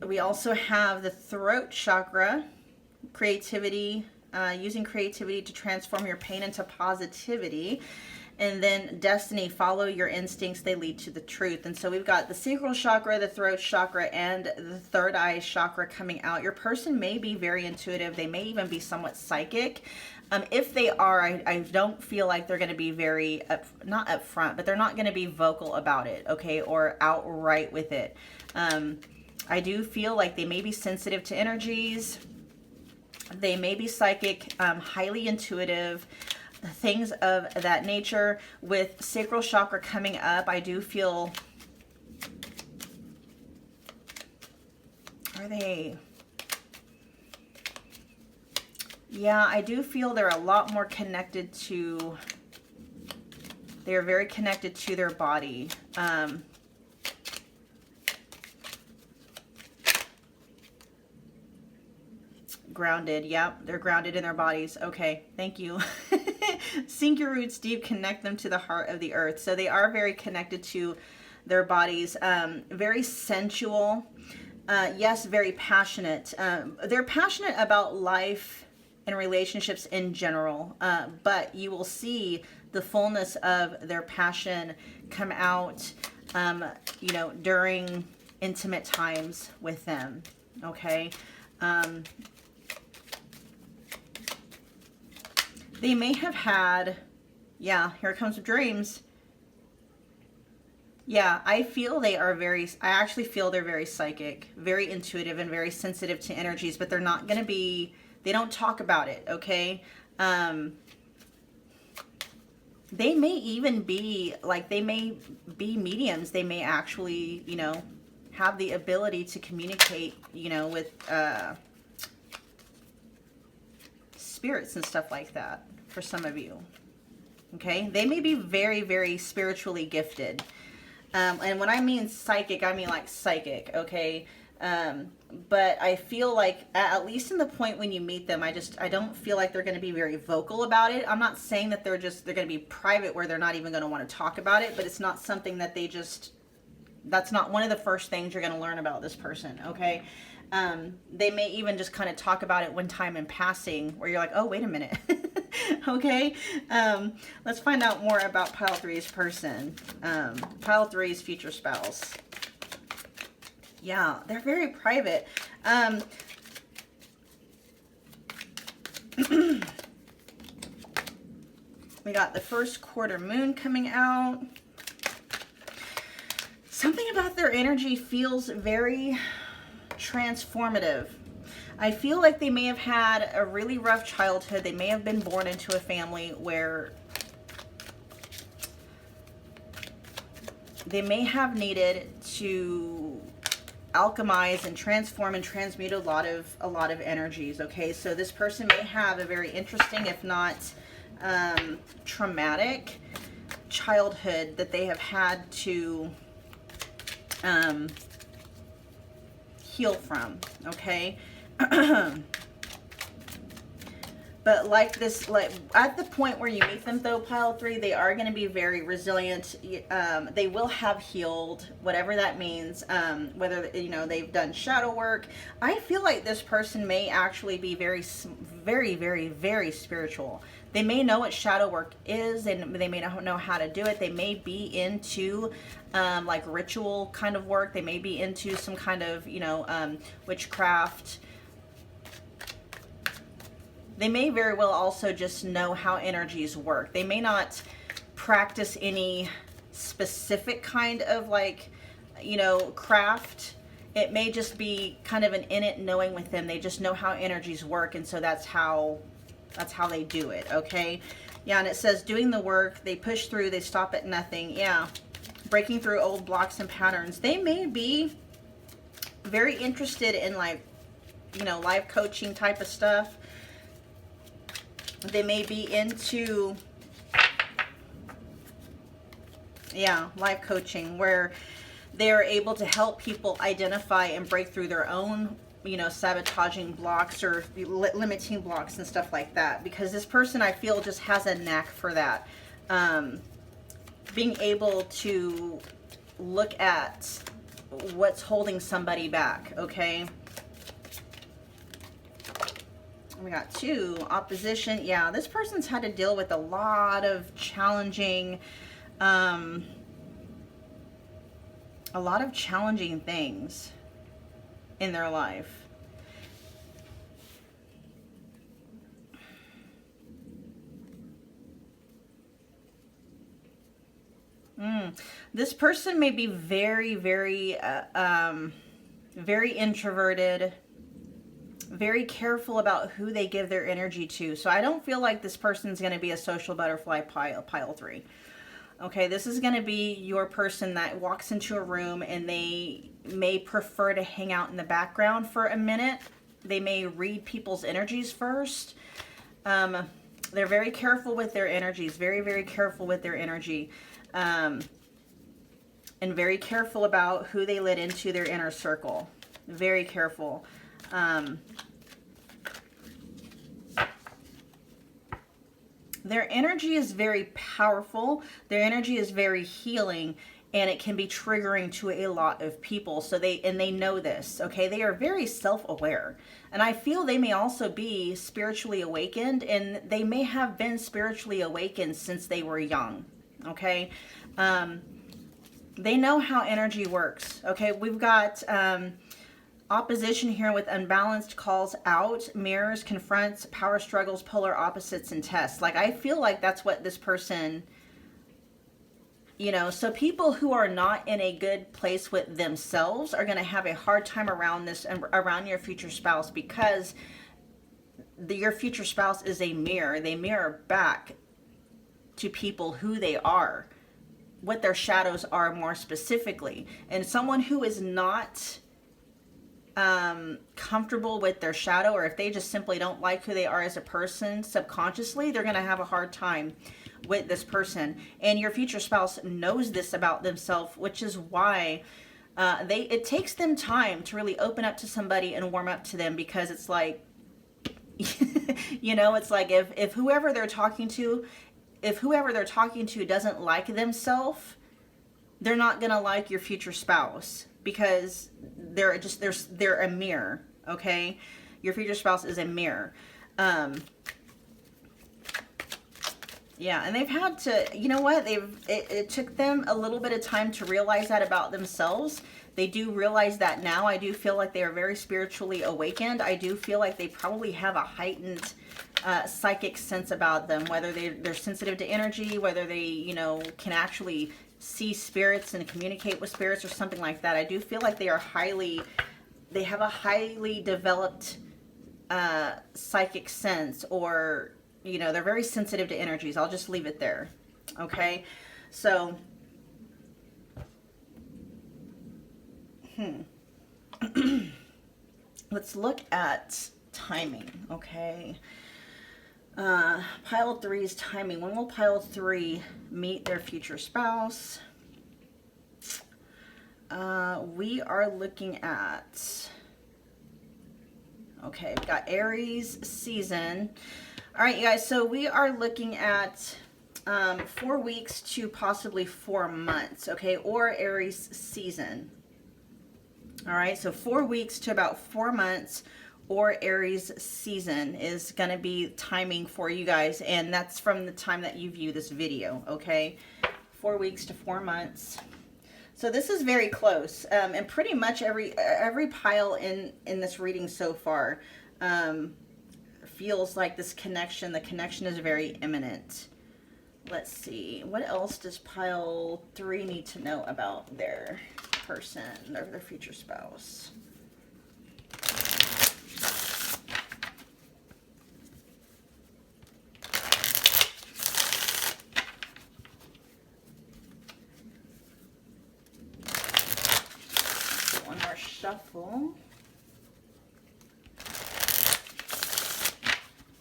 [SPEAKER 1] We also have the throat chakra, creativity, using creativity to transform your pain into positivity. And then destiny, follow your instincts, they lead to the truth. And so we've got the sacral chakra, the throat chakra, and the third eye chakra coming out. Your person may be very intuitive. They may even be somewhat psychic. If they are, I don't feel like they're going to be very, not upfront, but they're not going to be vocal about it, okay, or outright with it. I do feel like they may be sensitive to energies. They may be psychic, highly intuitive, things of that nature. With sacral chakra coming up, I do feel, Yeah, I do feel they're a lot more connected to, they're very connected to their body. Grounded. Yep, they're grounded in their bodies. Okay, thank you. Sink your roots deep, connect them to the heart of the earth. So they are very connected to their bodies. Very sensual. Yes, very passionate. They're passionate about life and relationships in general, but you will see the fullness of their passion come out, you know, during intimate times with them. Okay. They may have had, yeah, here comes dreams. Yeah, I feel they are I actually feel they're very psychic, very intuitive, and very sensitive to energies, but they're not going to be, they don't talk about it, okay? They may even be, like, they may be mediums. They may actually, you know, have the ability to communicate, you know, with spirits and stuff like that for some of you, okay? They may be very, very spiritually gifted. And when I mean psychic, I mean like psychic, okay? But I feel like, at least in the point when you meet them, I don't feel like they're going to be very vocal about it. I'm not saying that they're going to be private where they're not even going to want to talk about it, but it's not something that that's not one of the first things you're going to learn about this person, okay? They may even just kind of talk about it one time in passing where you're like, oh, wait a minute. Okay. Let's find out more about pile 3's person. Pile 3's future spouse. Yeah, they're very private. We got the first quarter moon coming out. Something about their energy feels very transformative. I feel like they may have had a really rough childhood. They may have been born into a family where they may have needed to alchemize and transform and transmute a lot of energies, okay? So this person may have a very interesting, if not traumatic childhood that they have had to heal from, okay? But like at the point where you meet them though, pile 3, they are going to be very resilient. They will have healed, whatever that means, whether, you know, they've done shadow work. I feel like this person may actually be very, very, very, very spiritual. They may know what shadow work is, and they may not know how to do it. They may be into like ritual kind of work. They may be into some kind of, you know, witchcraft. They may very well also just know how energies work. They may not practice any specific kind of, like, you know, craft. It may just be kind of an innate knowing with them. They just know how energies work, and so that's how they do it, okay? Yeah, and it says doing the work, they push through, they stop at nothing. Yeah, breaking through old blocks and patterns. They may be very interested in, like, you know, life coaching type of stuff. They may be into, yeah, life coaching, where they're able to help people identify and break through their own, you know, sabotaging blocks or limiting blocks and stuff like that. Because this person, I feel, just has a knack for that. Being able to look at what's holding somebody back, okay? We got 2, opposition. Yeah, this person's had to deal with a lot of challenging, things in their life. This person may be very, very, very introverted, very careful about who they give their energy to. So I don't feel like this person's going to be a social butterfly pile 3. Okay, this is going to be your person that walks into a room and they may prefer to hang out in the background for a minute. They may read people's energies first. They're very careful with their energies, very, very careful with their energy, and very careful about who they let into their inner circle. Very careful. Their energy is very powerful. Their energy is very healing, and it can be triggering to a lot of people. So they know this, okay? They are very self-aware. And I feel they may also be spiritually awakened, and they may have been spiritually awakened since they were young, okay? They know how energy works, okay? We've got opposition here with unbalanced, calls out, mirrors, confronts, power struggles, polar opposites, and tests. Like, I feel like that's what this person, you know, so people who are not in a good place with themselves are going to have a hard time around this and around your future spouse, because your future spouse is a mirror. They mirror back to people who they are, what their shadows are more specifically. And someone who is not comfortable with their shadow, or if they just simply don't like who they are as a person subconsciously, they're going to have a hard time with this person. And your future spouse knows this about themselves, which is why it takes them time to really open up to somebody and warm up to them, because it's like, you know, it's like if whoever they're talking to doesn't like themselves, they're not going to like your future spouse, because they're a mirror, okay? Your future spouse is a mirror. Yeah, and they've had to, you know what, it took them a little bit of time to realize that about themselves. They do realize that now. I do feel like they are very spiritually awakened. I do feel like they probably have a heightened psychic sense about them, whether they're sensitive to energy, whether they, you know, can actually see spirits and communicate with spirits or something like that. I do feel like they have a highly developed psychic sense, or, you know, they're very sensitive to energies. I'll just leave it there. Okay. So, let's look at timing. Okay. Pile 3's timing. When will pile 3 meet their future spouse? We are looking at, okay, we've got Aries season. All right, you guys, so we are looking at 4 weeks to possibly 4 months, okay, or Aries season. All right, so 4 weeks to about 4 months, or Aries season is going to be timing for you guys, and that's from the time that you view this video, okay? 4 weeks to 4 months. So this is very close, and pretty much every pile in this reading so far feels like this connection. The connection is very imminent. Let's see, what else does pile 3 need to know about their person, their future spouse? Shuffle.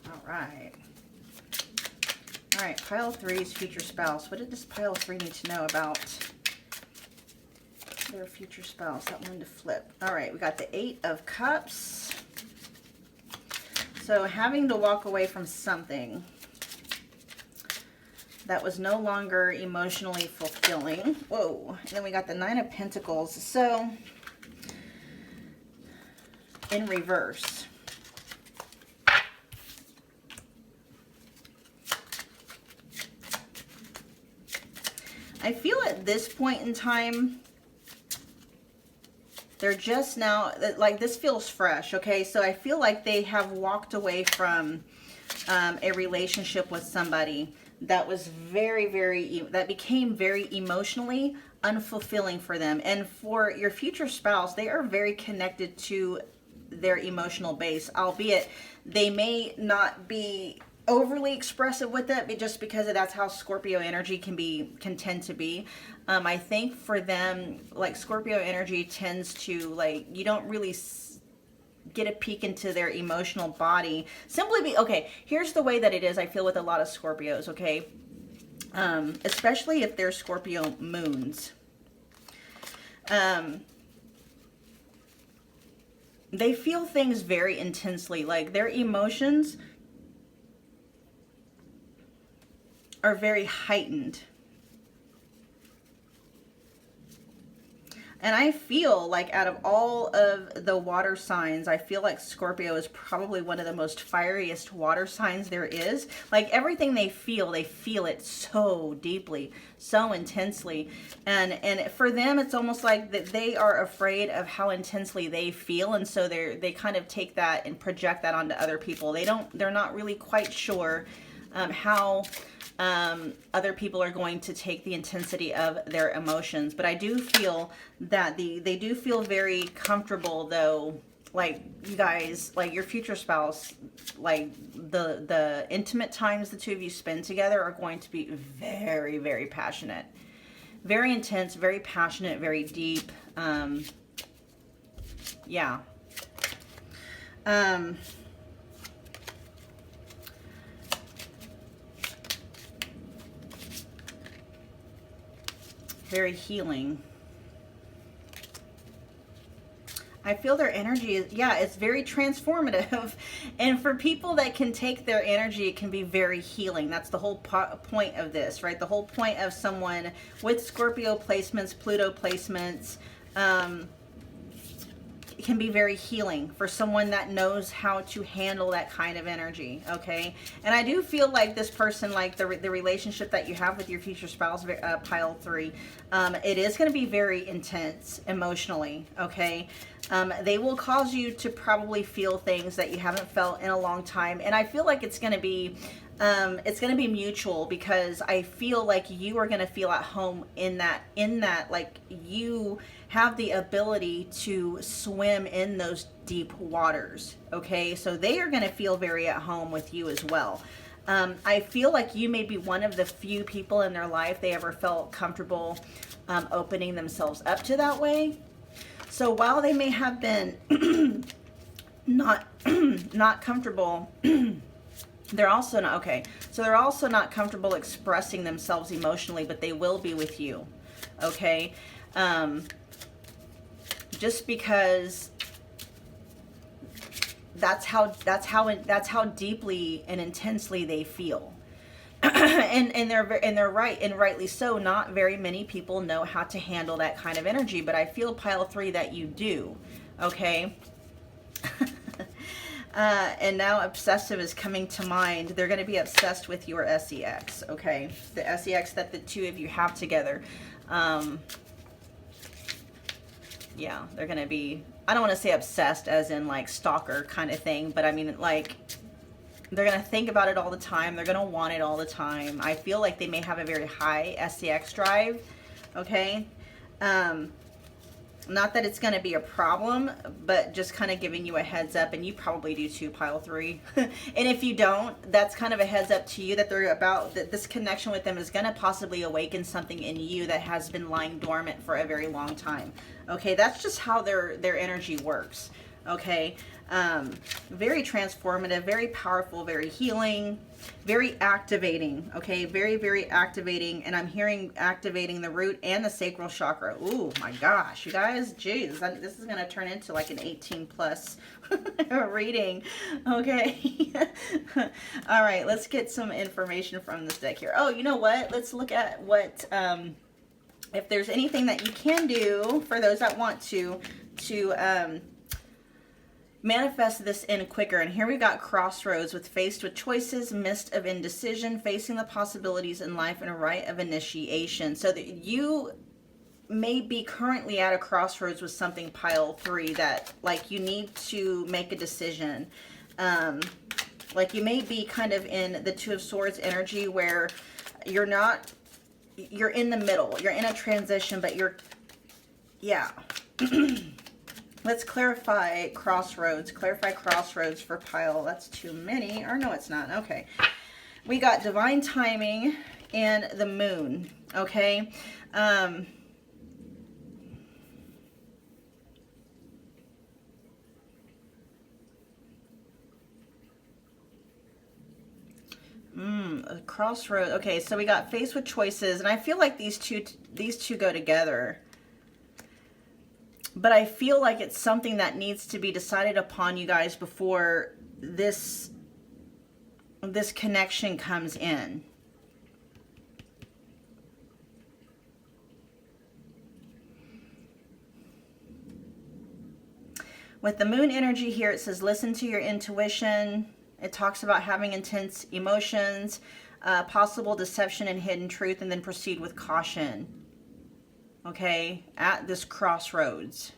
[SPEAKER 1] All right. All right, pile 3's future spouse. What did this pile 3 need to know about their future spouse? That one to flip. All right, we got the 8 of Cups. So having to walk away from something that was no longer emotionally fulfilling. Whoa. And then we got the 9 of Pentacles. So in reverse. I feel at this point in time, they're just now, like, this feels fresh, okay? So I feel like they have walked away from a relationship with somebody that was that became very emotionally unfulfilling for them. And for your future spouse, they are very connected to their emotional base, albeit they may not be overly expressive with it, but just because that's how Scorpio energy can tend to be. I think for them, like, Scorpio energy tends to, like, you don't really get a peek into their emotional body. Simply be, okay, here's the way that it is, I feel, with a lot of Scorpios, okay? Especially if they're Scorpio moons. They feel things very intensely, like their emotions are very heightened. And I feel like out of all of the water signs, I feel like Scorpio is probably one of the most fieriest water signs there is. Like everything they feel it so deeply, so intensely. And for them, it's almost like that they are afraid of how intensely they feel. And so they kind of take that and project that onto other people. They're not really quite sure how other people are going to take the intensity of their emotions. But I do feel that they do feel very comfortable, though, like you guys, like your future spouse, like the intimate times the two of you spend together are going to be very, very passionate, very intense, very passionate, very deep. Yeah. Very healing. I feel their energy is, yeah, it's very transformative. And for people that can take their energy, it can be very healing. That's the whole point of this, right? The whole point of someone with Scorpio placements, Pluto placements, it can be very healing for someone that knows how to handle that kind of energy, okay? And I do feel like this person, like the relationship that you have with your future spouse, pile 3, it is going to be very intense emotionally, okay? They will cause you to probably feel things that you haven't felt in a long time. And I feel like it's going to be mutual, because I feel like you are going to feel at home in that, like you have the ability to swim in those deep waters, okay? So they are going to feel very at home with you as well. I feel like you may be one of the few people in their life they ever felt comfortable opening themselves up to that way. So while they may have been not comfortable, they're also not, okay, so they're also not comfortable expressing themselves emotionally, but they will be with you, okay? Just because that's how deeply and intensely they feel. and they're right, and rightly so. Not very many people know how to handle that kind of energy, but I feel, pile 3, that you do, okay? And now obsessive is coming to mind. They're going to be obsessed with your SEX, okay? The SEX that the two of you have together. Yeah, they're going to be, I don't want to say obsessed as in like stalker kind of thing, but I mean like they're going to think about it all the time. They're going to want it all the time. I feel like they may have a very high SEX drive, okay? Not that it's going to be a problem, but just kind of giving you a heads up, and you probably do too, pile 3. And if you don't, that's kind of a heads up to you that that this connection with them is going to possibly awaken something in you that has been lying dormant for a very long time. Okay, that's just how their energy works. Okay, very transformative, very powerful, very healing, very activating. Okay, very, very activating. And I'm hearing activating the root and the sacral chakra. Ooh, my gosh, you guys, geez, this is going to turn into like an 18+ reading. Okay. All right, let's get some information from this deck here. Oh, you know what? Let's look at what, if there's anything that you can do for those that want to manifest this in quicker. And here we got crossroads, faced with choices, mist of indecision, facing the possibilities in life, and a right of initiation. So that you may be currently at a crossroads with something, pile 3, that like you need to make a decision. Like you may be kind of in the 2 of Swords energy where you're in the middle, you're in a transition, but yeah. Let's clarify crossroads. Clarify crossroads for pile. That's too many. Or no, it's not. Okay. We got divine timing and the moon. Okay. A crossroad. Okay, so we got faced with choices, and I feel like these two go together. But I feel like it's something that needs to be decided upon, you guys, before this connection comes in. With the moon energy here, it says listen to your intuition. It talks about having intense emotions, possible deception and hidden truth, and then proceed with caution. Okay, at this crossroads.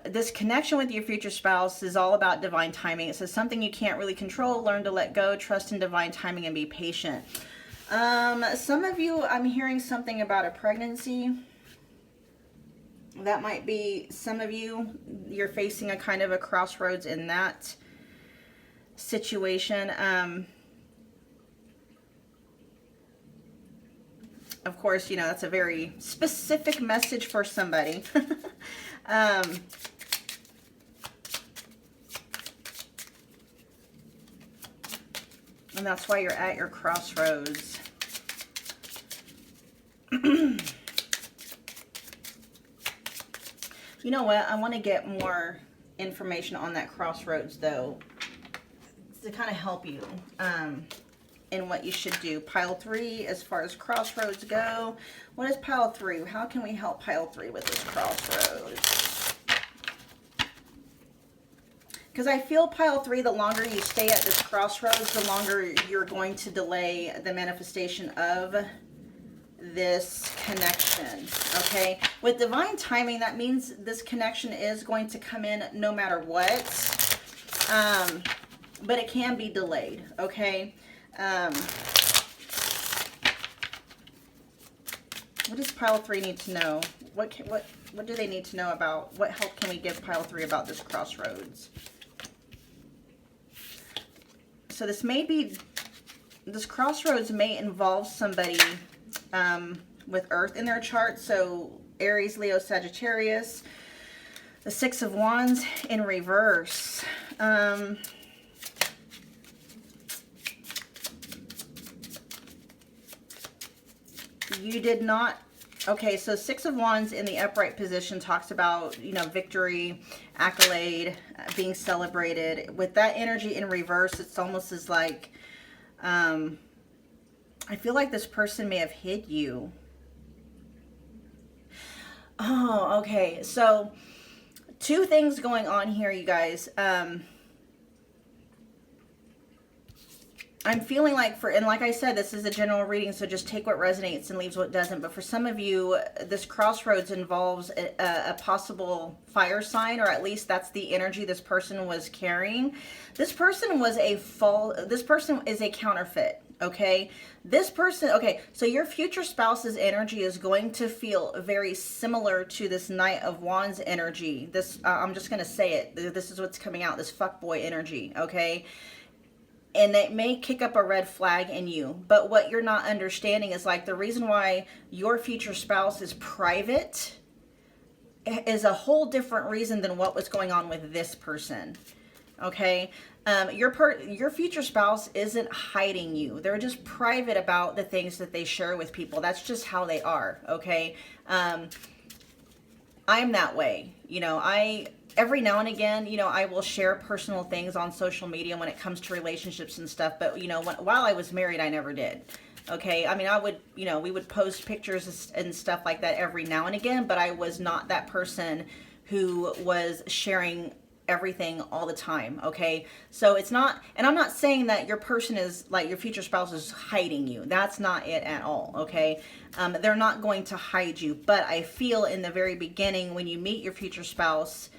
[SPEAKER 1] This connection with your future spouse is all about divine timing. It says something you can't really control, learn to let go, trust in divine timing, and be patient. Some of you, I'm hearing something about a pregnancy. That might be some of you. You're facing a kind of a crossroads in that situation. Of course, you know, that's a very specific message for somebody. And that's why you're at your crossroads. You know what? I want to get more information on that crossroads, though, to kind of help you in what you should do. Pile 3, as far as crossroads go. What is pile 3? How can we help pile 3 with this crossroads? Because I feel pile 3, the longer you stay at this crossroads, the longer you're going to delay the manifestation of this connection. Okay, with divine timing, that means this connection is going to come in no matter what, but it can be delayed. Okay, what does pile 3 need to know? What do they need to know about? What help can we give pile 3 about this crossroads? So this crossroads may involve somebody with Earth in their chart. So Aries, Leo, Sagittarius. The 6 of Wands in reverse. You did not. Okay, so 6 of Wands in the upright position talks about, you know, victory, accolade, being celebrated. With that energy in reverse, it's almost as like, I feel like this person may have hid you. Oh, okay. So 2 things going on here, you guys. I'm feeling like and like I said, this is a general reading, so just take what resonates and leaves what doesn't. But for some of you, this crossroads involves a possible fire sign, or at least that's the energy this person was carrying. This person was this person is a counterfeit. Okay, this person, okay, so your future spouse's energy is going to feel very similar to this Knight of Wands energy. This, I'm just going to say it. This is what's coming out, this fuckboy energy, okay? And it may kick up a red flag in you. But what you're not understanding is, like, the reason why your future spouse is private is a whole different reason than what was going on with this person, okay? Your future spouse isn't hiding you. They're just private about the things that they share with people. That's just how they are, okay? I'm that way. You know, every now and again, you know, I will share personal things on social media when it comes to relationships and stuff. But, you know, while I was married, I never did. Okay. I mean, we would post pictures and stuff like that every now and again, but I was not that person who was sharing everything all the time. Okay. So it's not, and I'm not saying that your person is like your future spouse is hiding you. That's not it at all. Okay. They're not going to hide you, but I feel in the very beginning, when you meet your future spouse,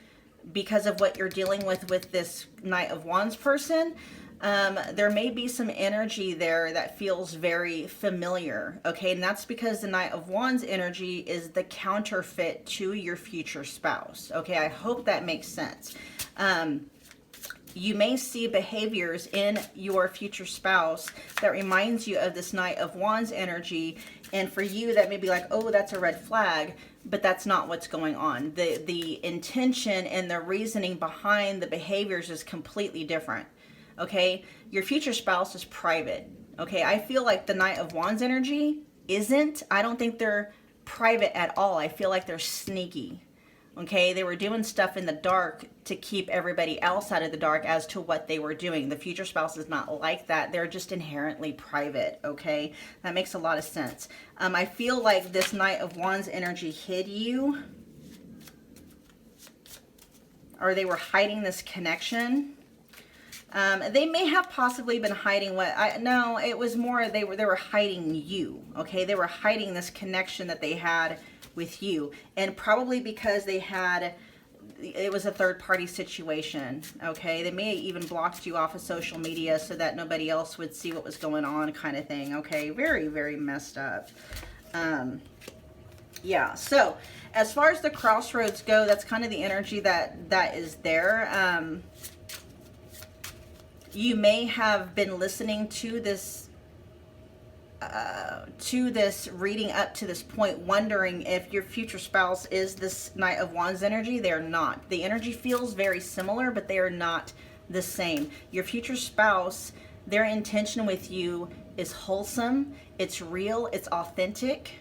[SPEAKER 1] because of what you're dealing with this Knight of Wands person, there may be some energy there that feels very familiar, okay? And that's because the Knight of Wands energy is the counterfeit to your future spouse, okay? I hope that makes sense. You may see behaviors in your future spouse that reminds you of this Knight of Wands energy, and for you that may be like, oh, that's a red flag, but that's not what's going on. The intention and the reasoning behind the behaviors is completely different. okay? Your future spouse is private, okay? I feel like the Knight of Wands energy isn't. I don't think they're private at all. I feel like they're sneaky, okay? They were doing stuff in the dark to keep everybody else out of the dark as to what they were doing. The future spouse is not like that. They're just inherently private, okay? That makes a lot of sense. I feel like this Knight of Wands energy hid you, or they were hiding this connection. They may have possibly been hiding no, it was more they were hiding you, okay? They were hiding this connection that they had with you, and probably because it was a third-party situation, okay? They may have even blocked you off of social media so that nobody else would see what was going on, kind of thing, okay? Very, very messed up. Yeah, so as far as the crossroads go, that's kind of the energy that is there. You may have been listening to this reading up to this point, wondering if your future spouse is this Knight of Wands energy. They're not. The energy feels very similar, but they are not the same. Your future spouse, their intention with you is wholesome, it's real, it's authentic,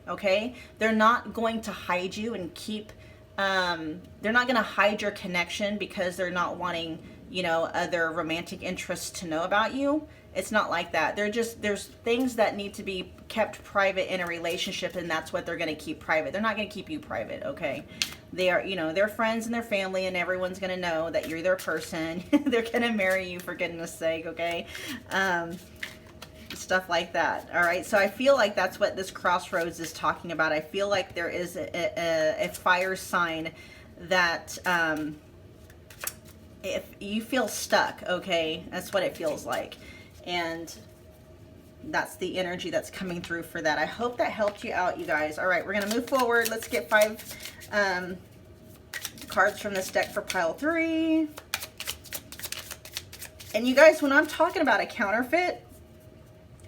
[SPEAKER 1] okay? They're not going to hide you and keep, they're not going to hide your connection because they're not wanting, you know, other romantic interests to know about you. It's not like that. There's things that need to be kept private in a relationship, and that's what they're going to keep private. They're not going to keep you private, okay? They are, you know, they're friends and their family, and everyone's going to know that you're their person. They're going to marry you, for goodness sake, okay? Stuff like that. All right, so I feel like that's what this crossroads is talking about. I feel like there is a fire sign that if you feel stuck, okay, that's what it feels like. And that's the energy that's coming through for that. I hope that helped you out, you guys. All right, we're going to move forward. Let's get 5 cards from this deck for pile 3. And you guys, when I'm talking about a counterfeit,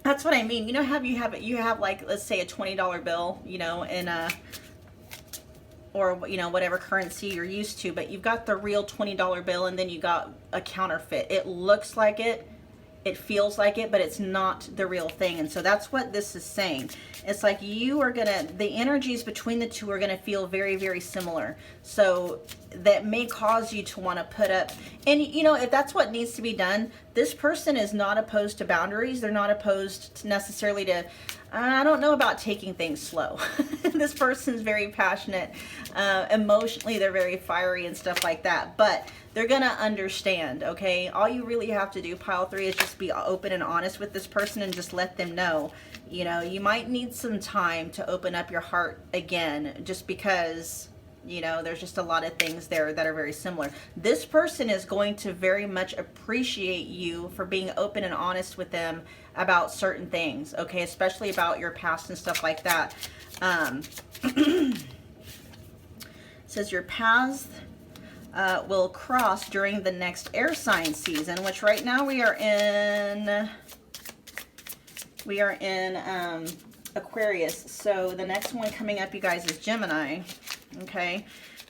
[SPEAKER 1] that's what I mean. You know how you have like, let's say a $20 bill, you know, in a, or, you know, whatever currency you're used to, but you've got the real $20 bill, and then you got a counterfeit. It looks like it. It feels like it, but it's not the real thing. And so that's what this is saying. It's like you are the energies between the two are gonna feel very, very similar. So that may cause you to want to put up, and you know, if that's what needs to be done, this person is not opposed to boundaries. They're not opposed to necessarily to, I don't know about taking things slow. This person's very passionate. Emotionally, they're very fiery and stuff like that. But they're going to understand, okay? All you really have to do, pile 3, is just be open and honest with this person and just let them know, you know, you might need some time to open up your heart again, just because, you know, there's just a lot of things there that are very similar. This person is going to very much appreciate you for being open and honest with them about certain things, okay? Especially about your past and stuff like that. It says your paths will cross during the next air sign season, which right now we are in Aquarius. So the next one coming up, you guys, is Gemini. Okay,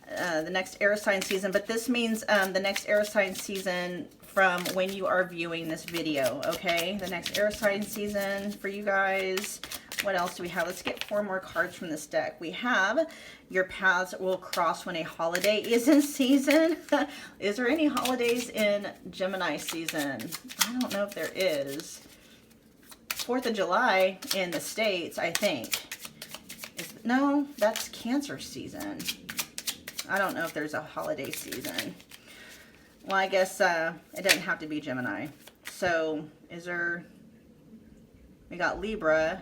[SPEAKER 1] the next air sign season, but this means the next air sign season from when you are viewing this video. Okay, the next air sign season for you guys. What else do we have? Let's get 4 more cards from this deck. We have your paths will cross when a holiday is in season. Is there any holidays in Gemini season? I don't know if there is. 4th of July in the States, I think. No, that's Cancer season. I don't know if there's a holiday season. Well, I guess it doesn't have to be Gemini. So, is there... We got Libra,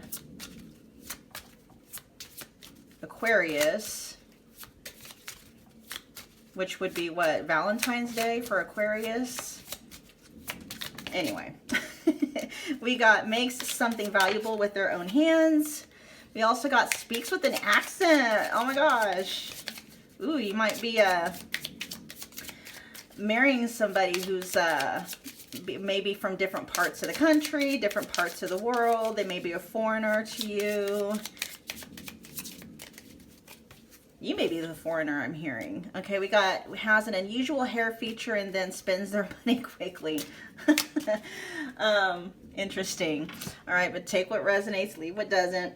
[SPEAKER 1] Aquarius, which would be what, Valentine's Day for Aquarius? Anyway, we got makes something valuable with their own hands. We also got speaks with an accent. Oh my gosh. Ooh, you might be marrying somebody who's maybe from different parts of the country, different parts of the world. They may be a foreigner to you. You may be the foreigner I'm hearing. Okay, we got has an unusual hair feature and then spends their money quickly. Interesting. All right, but take what resonates, leave what doesn't.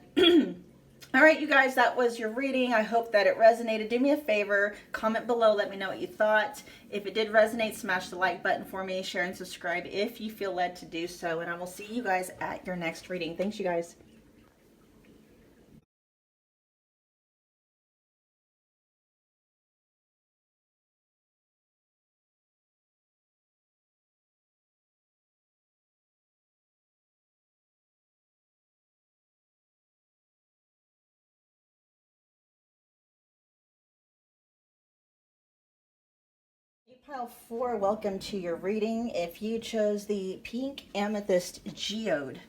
[SPEAKER 1] All right, you guys, that was your reading. I hope that it resonated. Do me a favor, comment below, let me know what you thought. If it did resonate, smash the like button for me, share and subscribe if you feel led to do so, and I will see you guys at your next reading. Thanks, you guys. Pile 4, welcome to your reading. If you chose the pink amethyst geode,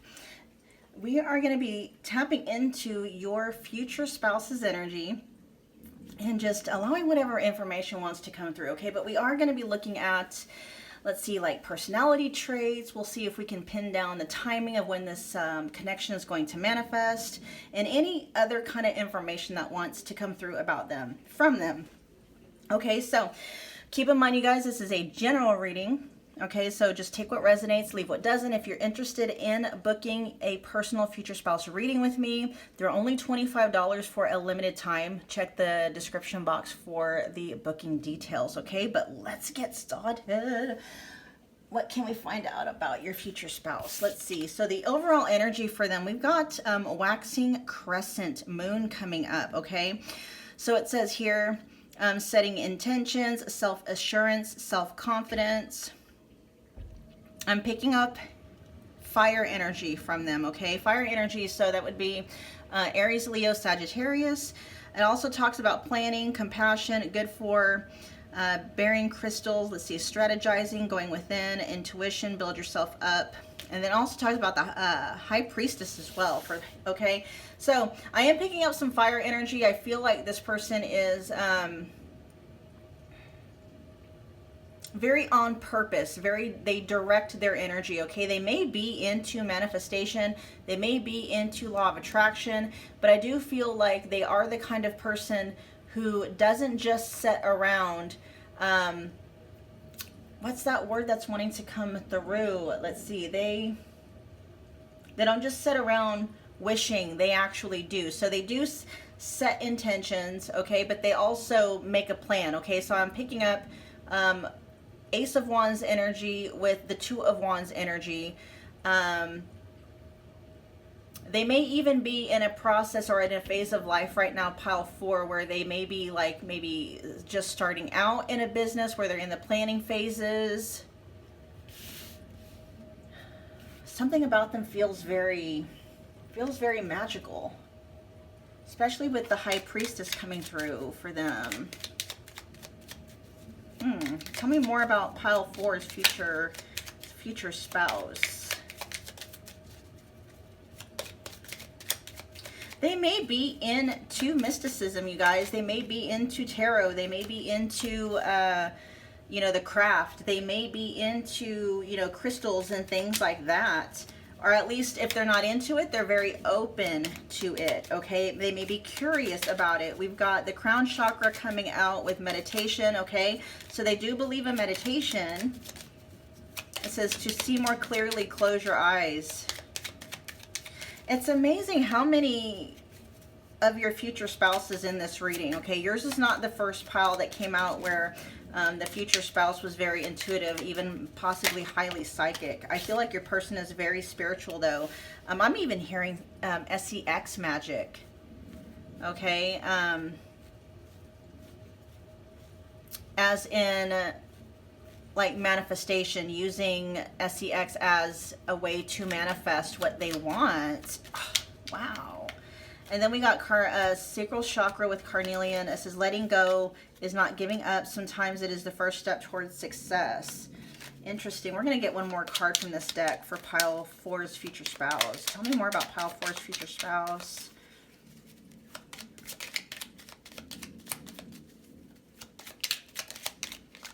[SPEAKER 1] we are going to be tapping into your future spouse's energy and just allowing whatever information wants to come through, okay? But we are going to be looking at, let's see, like personality traits. We'll see if we can pin down the timing of when this connection is going to manifest, and any other kind of information that wants to come through about them, from them. Okay, so keep in mind, you guys, this is a general reading. Okay, so just take what resonates, leave what doesn't. If you're interested in booking a personal future spouse reading with me, they're only $25 for a limited time. Check the description box for the booking details, okay? But let's get started. What can we find out about your future spouse? Let's see. So the overall energy for them, we've got waxing crescent moon coming up, okay? So it says here, setting intentions, self-assurance, self-confidence. I'm picking up fire energy from them, okay? Fire energy, so that would be Aries, Leo, Sagittarius. It also talks about planning, compassion, good for bearing crystals. Let's see, strategizing, going within, intuition, build yourself up. And then also talks about the high priestess as well, for okay? So I am picking up some fire energy. I feel like this person is very on purpose, they direct their energy, okay? They may be into manifestation, they may be into law of attraction, but I do feel like they are the kind of person who doesn't just sit around, what's that word that's wanting to come through? Let's see, they don't just sit around wishing, they actually do. So they do set intentions, okay, but they also make a plan, okay? So I'm picking up Ace of Wands energy with the Two of Wands energy. They may even be in a process or in a phase of life right now, pile 4, where they may be like maybe just starting out in a business, where they're in the planning phases. Something about them feels very magical, especially with the High Priestess coming through for them. Tell me more about pile 4's future spouse. They may be into mysticism, you guys. They may be into tarot. They may be into, the craft. They may be into, crystals and things like that. Or at least if they're not into it, they're very open to it, okay? They may be curious about it. We've got the crown chakra coming out with meditation, okay? So they do believe in meditation. It says to see more clearly, close your eyes. It's amazing how many of your future spouses in this reading, okay? Yours is not the first pile that came out where the future spouse was very intuitive, even possibly highly psychic. I feel like your person is very spiritual, though. I'm even hearing SEX magic, okay? As in, like, manifestation, using SEX as a way to manifest what they want. Oh, wow. And then we got sacral chakra with carnelian. It says letting go is not giving up. Sometimes it is the first step towards success. Interesting. We're going to get one more card from this deck for pile 4's future spouse. Tell me more about pile 4's future spouse.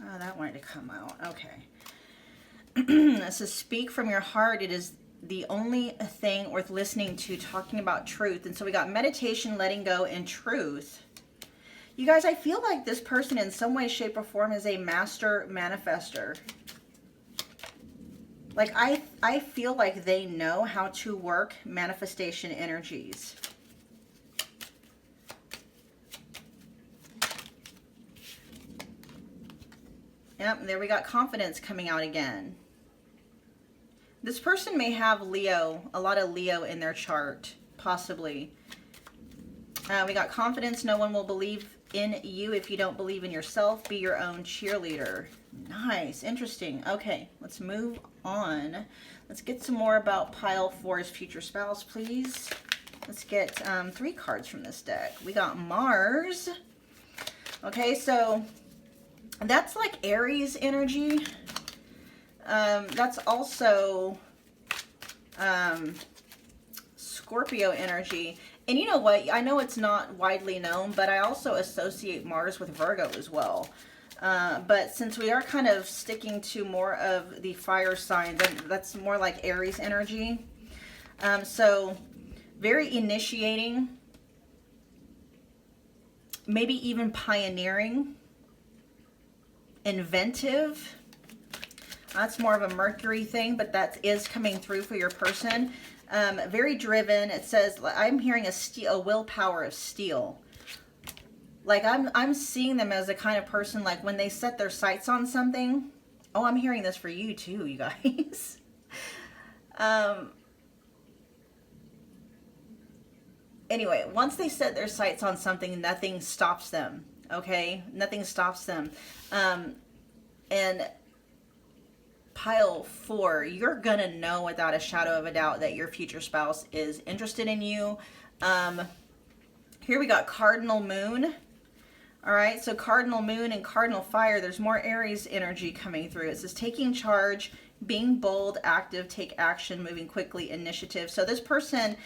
[SPEAKER 1] Oh, that wanted to come out. Okay. It says speak from your heart. It is the only thing worth listening to, talking about truth. And so we got meditation, letting go, and truth. You guys, I feel like this person in some way, shape, or form is a master manifester. Like, I feel like they know how to work manifestation energies. Yep, there we got confidence coming out again. This person may have Leo, a lot of Leo in their chart, possibly. We got confidence. No one will believe in you if you don't believe in yourself. Be your own cheerleader. Nice. Interesting. Okay, let's move on. Let's get some more about pile 4's future spouse, please. Let's get 3 cards from this deck. We got Mars. Okay, so that's like Aries energy. That's also Scorpio energy. And you know what? I know it's not widely known, but I also associate Mars with Virgo as well. But since we are kind of sticking to more of the fire sign, then that's more like Aries energy. So very initiating, maybe even pioneering, inventive. That's more of a Mercury thing, but that is coming through for your person. Very driven. It says, I'm hearing a willpower of steel. Like I'm seeing them as a kind of person, like when they set their sights on something. Oh, I'm hearing this for you too, you guys. Anyway, once they set their sights on something, nothing stops them. Okay? Nothing stops them. And pile 4, you're gonna know without a shadow of a doubt that your future spouse is interested in you. Here we got cardinal moon. All right, so cardinal moon and cardinal fire, there's more Aries energy coming through. It says taking charge, being bold, active, take action, moving quickly, initiative. So this person,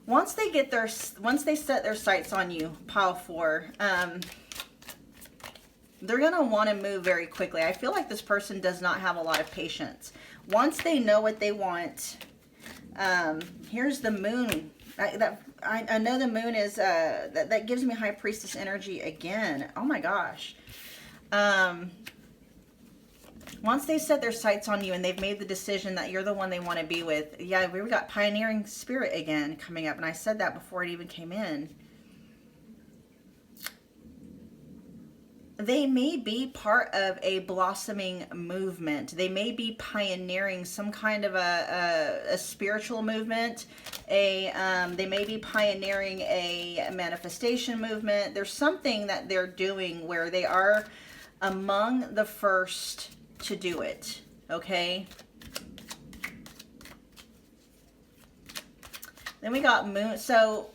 [SPEAKER 1] once they set their sights on you, pile 4, they're going to want to move very quickly. I feel like this person does not have a lot of patience. Once they know what they want, here's the moon. I know the moon is, that gives me High Priestess energy again. Oh my gosh. Once they set their sights on you and they've made the decision that you're the one they want to be with, yeah, we got pioneering spirit again coming up. And I said that before it even came in. They may be part of a blossoming movement. They may be pioneering some kind of a spiritual movement. They may be pioneering a manifestation movement. There's something that they're doing where they are among the first to do it. Okay. Then we got moon. So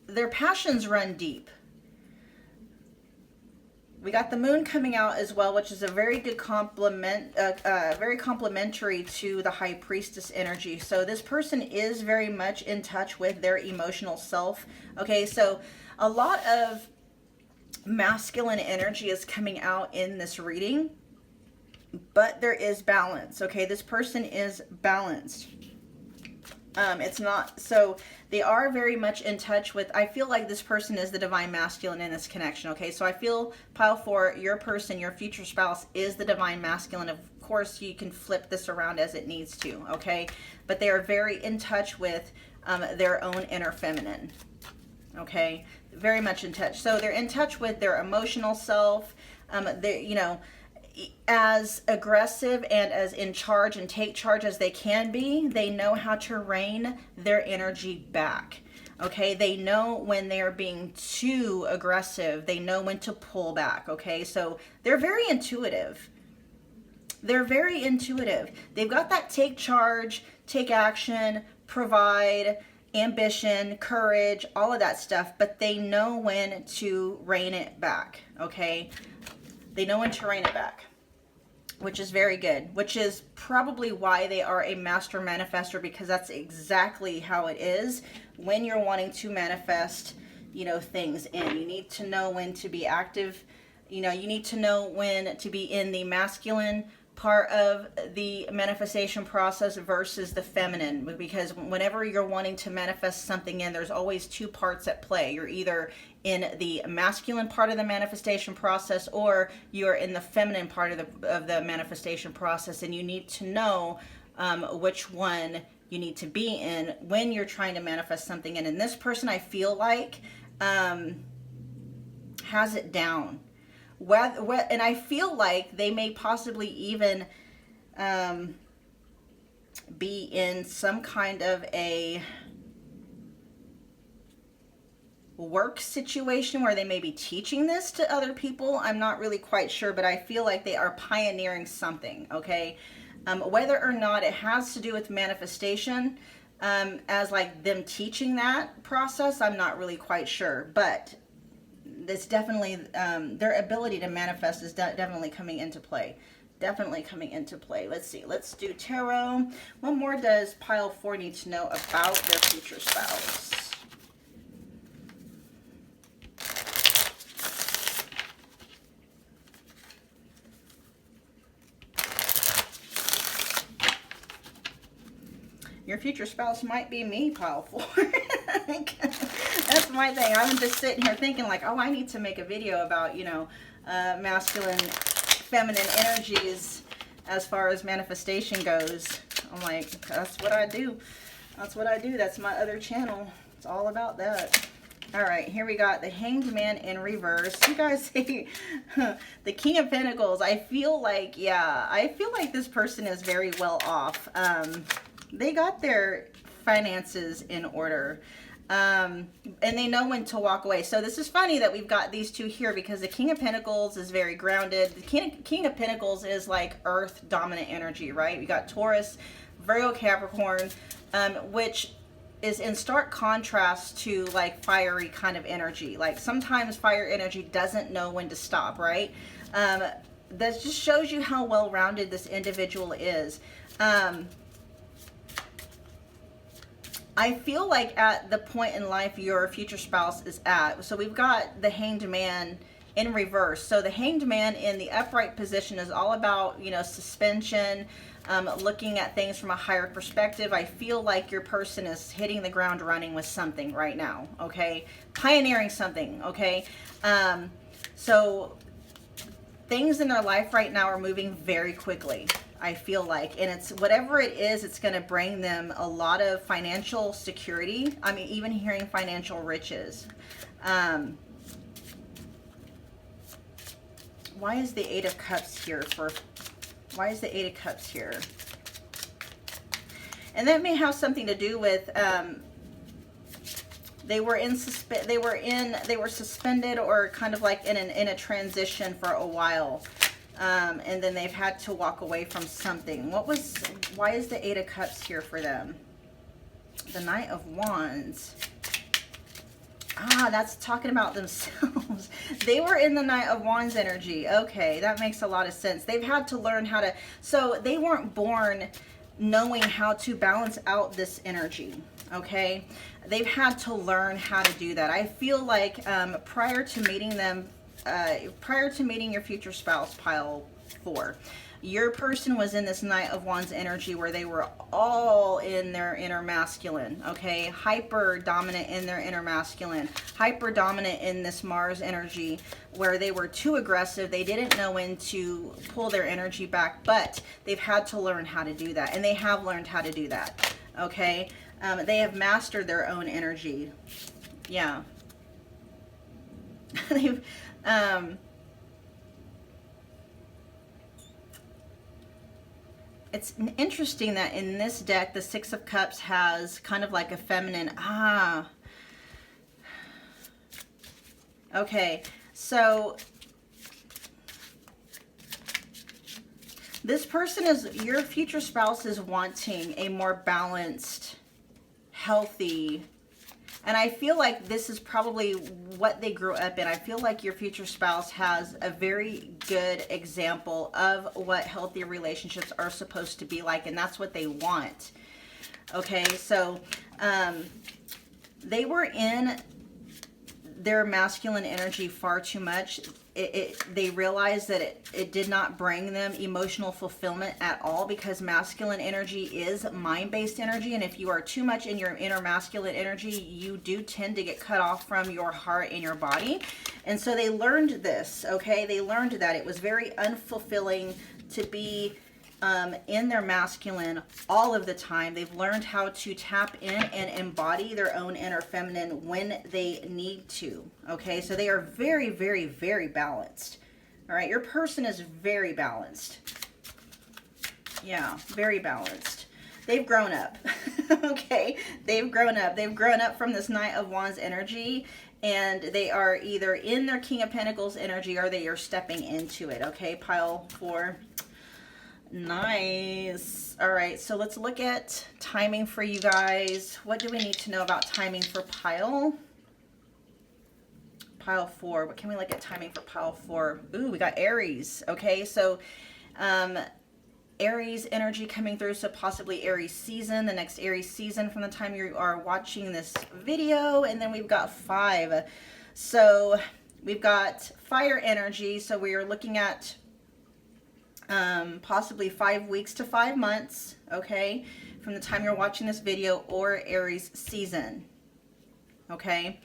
[SPEAKER 1] their passions run deep. We got the moon coming out as well, which is a very good complement, very complementary to the High Priestess energy. So this person is very much in touch with their emotional self. Okay, so a lot of masculine energy is coming out in this reading, but there is balance. Okay, this person is balanced. It's not, so they are very much in touch with, I feel like this person is the divine masculine in this connection. Okay, so I feel pile 4, your person, your future spouse is the divine masculine. Of course, you can flip this around as it needs to. Okay, but they are very in touch with their own inner feminine. Okay, very much in touch. So they're in touch with their emotional self. They, you know, as aggressive and as in charge and take charge as they can be, they know how to rein their energy back. Okay, they know when they're being too aggressive. They know when to pull back. Okay, so they're very intuitive. They're very intuitive. They've got that take charge, take action, provide, ambition, courage, all of that stuff, but they know when to rein it back. Okay, they know when to rein it back, which is very good, which is probably why they are a master manifestor, because that's exactly how it is when you're wanting to manifest, you know, things in. You need to know when to be active. You know, you need to know when to be in the masculine part of the manifestation process versus the feminine, because whenever you're wanting to manifest something in, there's always two parts at play. You're either in the masculine part of the manifestation process, or you're in the feminine part of the manifestation process, and you need to know which one you need to be in when you're trying to manifest something in. And this person, I feel like, has it down. And I feel like they may possibly even be in some kind of a work situation where they may be teaching this to other people. I'm not really quite sure, but I feel like they are pioneering something, okay? Whether or not it has to do with manifestation, as like them teaching that process, I'm not really quite sure, but it's definitely, their ability to manifest is definitely coming into play. Definitely coming into play. Let's see. Let's do tarot. What more does pile 4 need to know about their future spouse? Your future spouse might be me, pile 4. That's my thing. I'm just sitting here thinking like, oh, I need to make a video about, you know, masculine, feminine energies as far as manifestation goes. I'm like, that's what I do. That's what I do. That's my other channel. It's all about that. All right, here we got the Hanged Man in reverse. You guys see the King of Pentacles. I feel like, yeah, I feel like this person is very well off. They got their finances in order. And they know when to walk away. So this is funny that we've got these two here, because the King of Pentacles is very grounded. The King of Pentacles is like earth dominant energy, right? We got Taurus, Virgo, Capricorn, which is in stark contrast to like fiery kind of energy. Like sometimes fire energy doesn't know when to stop, right? That just shows you how well-rounded this individual is. I feel like at the point in life your future spouse is at. So we've got the Hanged Man in reverse. So the Hanged Man in the upright position is all about, you know, suspension, looking at things from a higher perspective. I feel like your person is hitting the ground running with something right now, okay? Pioneering something, okay? So things in their life right now are moving very quickly, I feel like, and it's whatever it is, it's going to bring them a lot of financial security. I mean, even hearing financial riches. Why is the Eight of Cups here for? Why is the Eight of Cups here? And that may have something to do with they were suspended or kind of like in a transition for a while. And then they've had to walk away from something. Why is the Eight of Cups here for them? The Knight of Wands. Ah, that's talking about themselves. They were in the Knight of Wands energy. Okay, that makes a lot of sense. They've had to learn how to, so they weren't born knowing how to balance out this energy, okay? They've had to learn how to do that. I feel like prior to meeting them, prior to meeting your future spouse, pile 4, your person was in this Knight of Wands energy where they were all in their inner masculine, okay? Hyper dominant in their inner masculine, hyper dominant in this Mars energy where they were too aggressive. They didn't know when to pull their energy back, but they've had to learn how to do that, and they have learned how to do that, okay? They have mastered their own energy. Yeah. They've it's interesting that in this deck, the Six of Cups has kind of like a feminine, okay, so this person is, your future spouse is wanting a more balanced, healthy, and I feel like this is probably what they grew up in. I feel like your future spouse has a very good example of what healthy relationships are supposed to be like, and that's what they want. Okay, so they were in their masculine energy far too much. they realized that it did not bring them emotional fulfillment at all, because masculine energy is mind-based energy, and if you are too much in your inner masculine energy, you do tend to get cut off from your heart and your body. And so they learned this, okay? They learned that it was very unfulfilling to be in their masculine all of the time. They've learned how to tap in and embody their own inner feminine when they need to. Okay, so they are very, very, very balanced. All right, your person is very balanced. Yeah, very balanced. They've grown up. Okay, they've grown up. They've grown up from this Knight of Wands energy, and they are either in their King of Pentacles energy or they are stepping into it. Okay, pile 4. Nice. All right, so let's look at timing for you guys. What do we need to know about timing for pile 4? What can we look at timing for pile 4? Ooh, we got Aries. Okay, so Aries energy coming through, so possibly Aries season, the next Aries season from the time you are watching this video. And then we've got 5. So we've got fire energy, so we are looking at possibly 5 weeks to 5 months, okay, from the time you're watching this video, or Aries season, okay.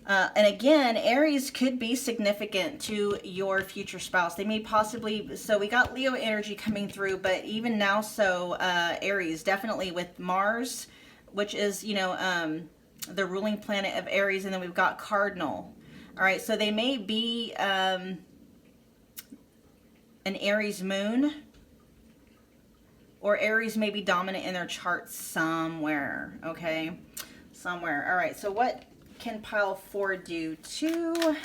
[SPEAKER 1] And again, Aries could be significant to your future spouse. They may possibly, so we got Leo energy coming through, but even now, so Aries, definitely with Mars, which is, you know, the ruling planet of Aries, and then we've got Cardinal. All right, so they may be an Aries moon, or Aries may be dominant in their chart somewhere, okay, somewhere. All right, so what can pile 4 do to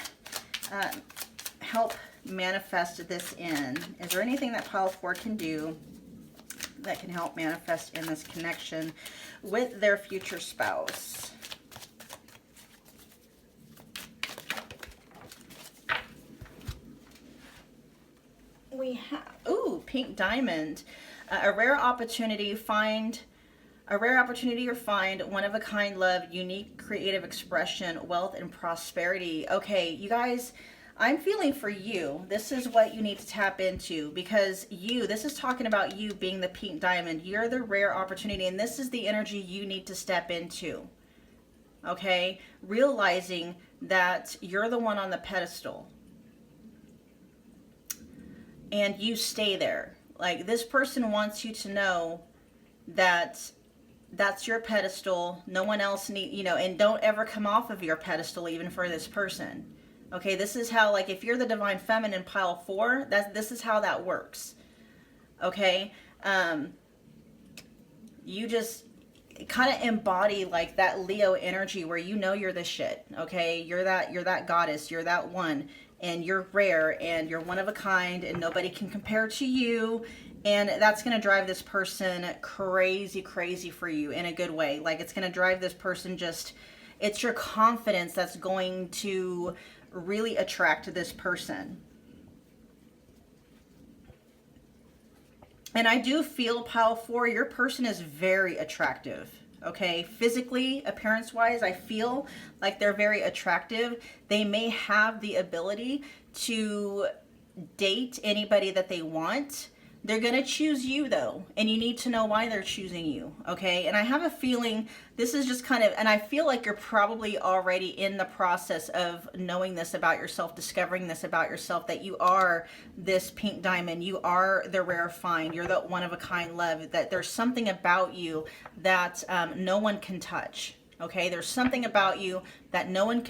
[SPEAKER 1] help manifest this in? Is there anything that pile 4 can do that can help manifest in this connection with their future spouse? We have, ooh, pink diamond. A rare opportunity, find a rare opportunity or find one-of-a-kind love, unique creative expression, wealth, and prosperity. Okay, you guys, I'm feeling for you. This is what you need to tap into, because you, this is talking about you being the pink diamond. You're the rare opportunity, and this is the energy you need to step into. Okay, realizing that you're the one on the pedestal. And you stay there. Like, this person wants you to know that that's your pedestal. No one else need, you know, and don't ever come off of your pedestal even for this person. Okay, this is how, like, if you're the divine feminine pile 4, this is how that works. Okay, you just kind of embody like that Leo energy where you know you're the shit. Okay, you're that goddess, you're that one. And you're rare, and you're one of a kind, and nobody can compare to you. And that's going to drive this person crazy, crazy for you in a good way. Like, it's going to drive this person just, it's your confidence that's going to really attract this person. And I do feel, pile 4, your person is very attractive. Okay, physically, appearance-wise, I feel like they're very attractive. They may have the ability to date anybody that they want. They're going to choose you, though, and you need to know why they're choosing you, okay? And I have a feeling this is just kind of, and I feel like you're probably already in the process of knowing this about yourself, discovering this about yourself, that you are this pink diamond, you are the rare find, you're the one-of-a-kind love, that there's something about you that no one can touch. Okay, there's something about you that no one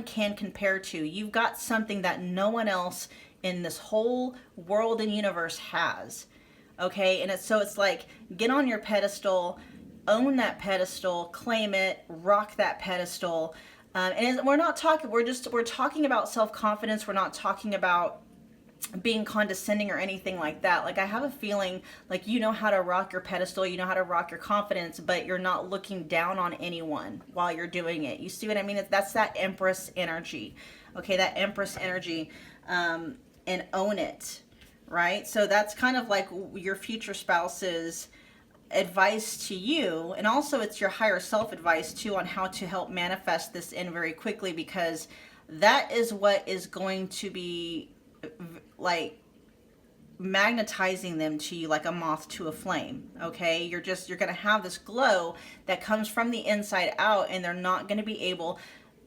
[SPEAKER 1] can compare to. You've got something that no one else in this whole world and universe has. Okay, and it's like, get on your pedestal, own that pedestal, claim it, rock that pedestal. And we're not talking, we're talking about self-confidence. We're not talking about being condescending or anything like that. Like, I have a feeling like you know how to rock your pedestal, you know how to rock your confidence, but you're not looking down on anyone while you're doing it. You see what I mean? That's that Empress energy. Okay, that Empress energy, and own it, right? So that's kind of like your future spouse's advice to you, and also it's your higher self advice too on how to help manifest this in very quickly, because that is what is going to be like magnetizing them to you like a moth to a flame. Okay, you're going to have this glow that comes from the inside out, and they're not going to be able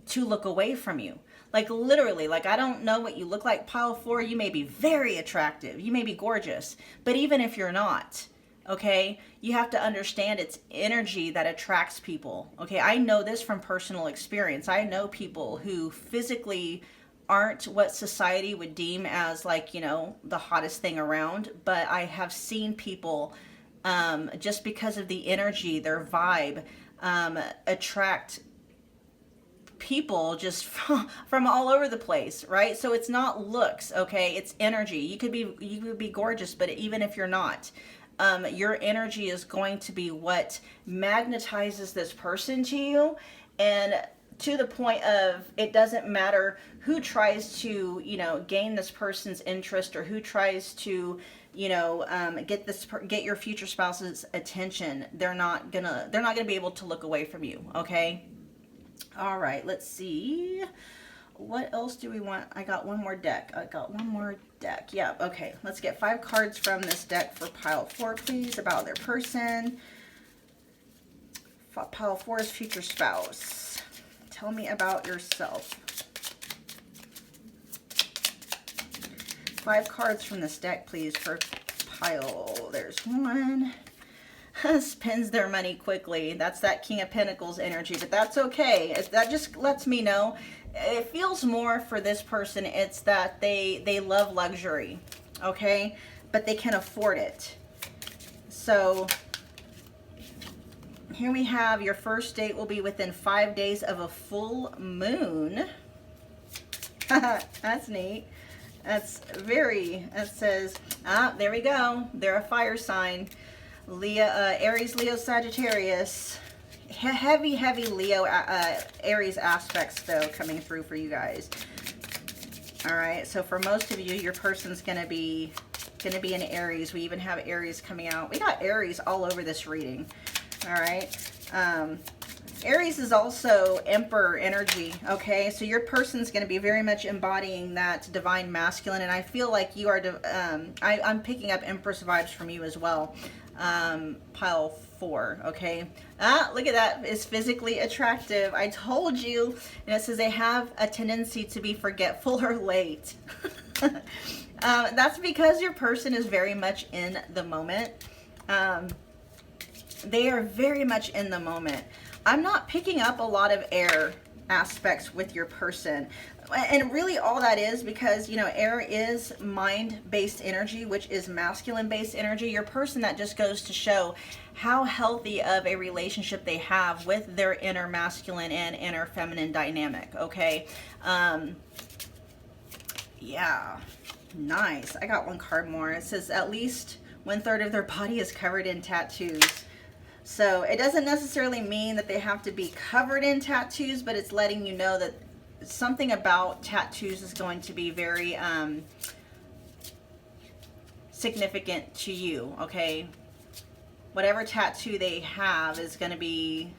[SPEAKER 1] to look away from you. Like literally, like I don't know what you look like, pile 4. You may be very attractive, you may be gorgeous, but even if you're not, okay, you have to understand it's energy that attracts people. Okay, I know this from personal experience. I know people who physically aren't what society would deem as like, you know, the hottest thing around, but I have seen people just because of the energy, their vibe, attract people just from all over the place, right? So it's not looks, okay? It's energy. You could be gorgeous, but even if you're not, your energy is going to be what magnetizes this person to you, and to the point of it doesn't matter who tries to, you know, gain this person's interest, or who tries to, you know, get your future spouse's attention. They're not gonna be able to look away from you. Okay. All right. Let's see. What else do we want? I got one more deck. Yeah. Okay. Let's get 5 cards from this deck for pile 4, please, about their person. Pile 4 is future spouse. Tell me about yourself. 5 cards from this deck, please, for pile. There's one. Spends their money quickly. That's that King of Pentacles energy, but that's okay. That just lets me know it feels more for this person. It's that they love luxury, okay, but they can afford it. So here we have your first date will be within 5 days of a full moon. That's neat. It says, there we go. They're a fire sign. Aries, Leo, Sagittarius. Heavy Leo, Aries aspects though coming through for you guys. All right. So for most of you, your person's going to be an Aries. We even have Aries coming out. We got Aries all over this reading. All right. Aries is also Emperor energy, okay? So your person's going to be very much embodying that divine masculine, and I feel like you are, I'm picking up Empress vibes from you as well. Pile 4, okay? Look at that. It's physically attractive. I told you. And it says they have a tendency to be forgetful or late. That's because your person is very much in the moment. They are very much in the moment. I'm not picking up a lot of air aspects with your person. And really all that is because, you know, air is mind-based energy, which is masculine-based energy. Your person, that just goes to show how healthy of a relationship they have with their inner masculine and inner feminine dynamic, okay? Yeah, nice. I got one card more. It says at least 1/3 of their body is covered in tattoos. So it doesn't necessarily mean that they have to be covered in tattoos, but it's letting you know that something about tattoos is going to be very significant to you, okay? Whatever tattoo they have is going to be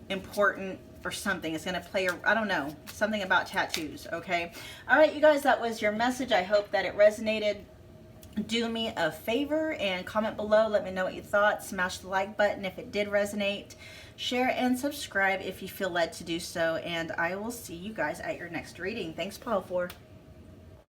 [SPEAKER 1] important or something. It's going to play, I don't know, something about tattoos, okay? All right, you guys, that was your message. I hope that it resonated. Do me a favor and comment below. Let me know what you thought. Smash the like button if it did resonate. Share and subscribe if you feel led to do so. And I will see you guys at your next reading. Thanks, Pile 4.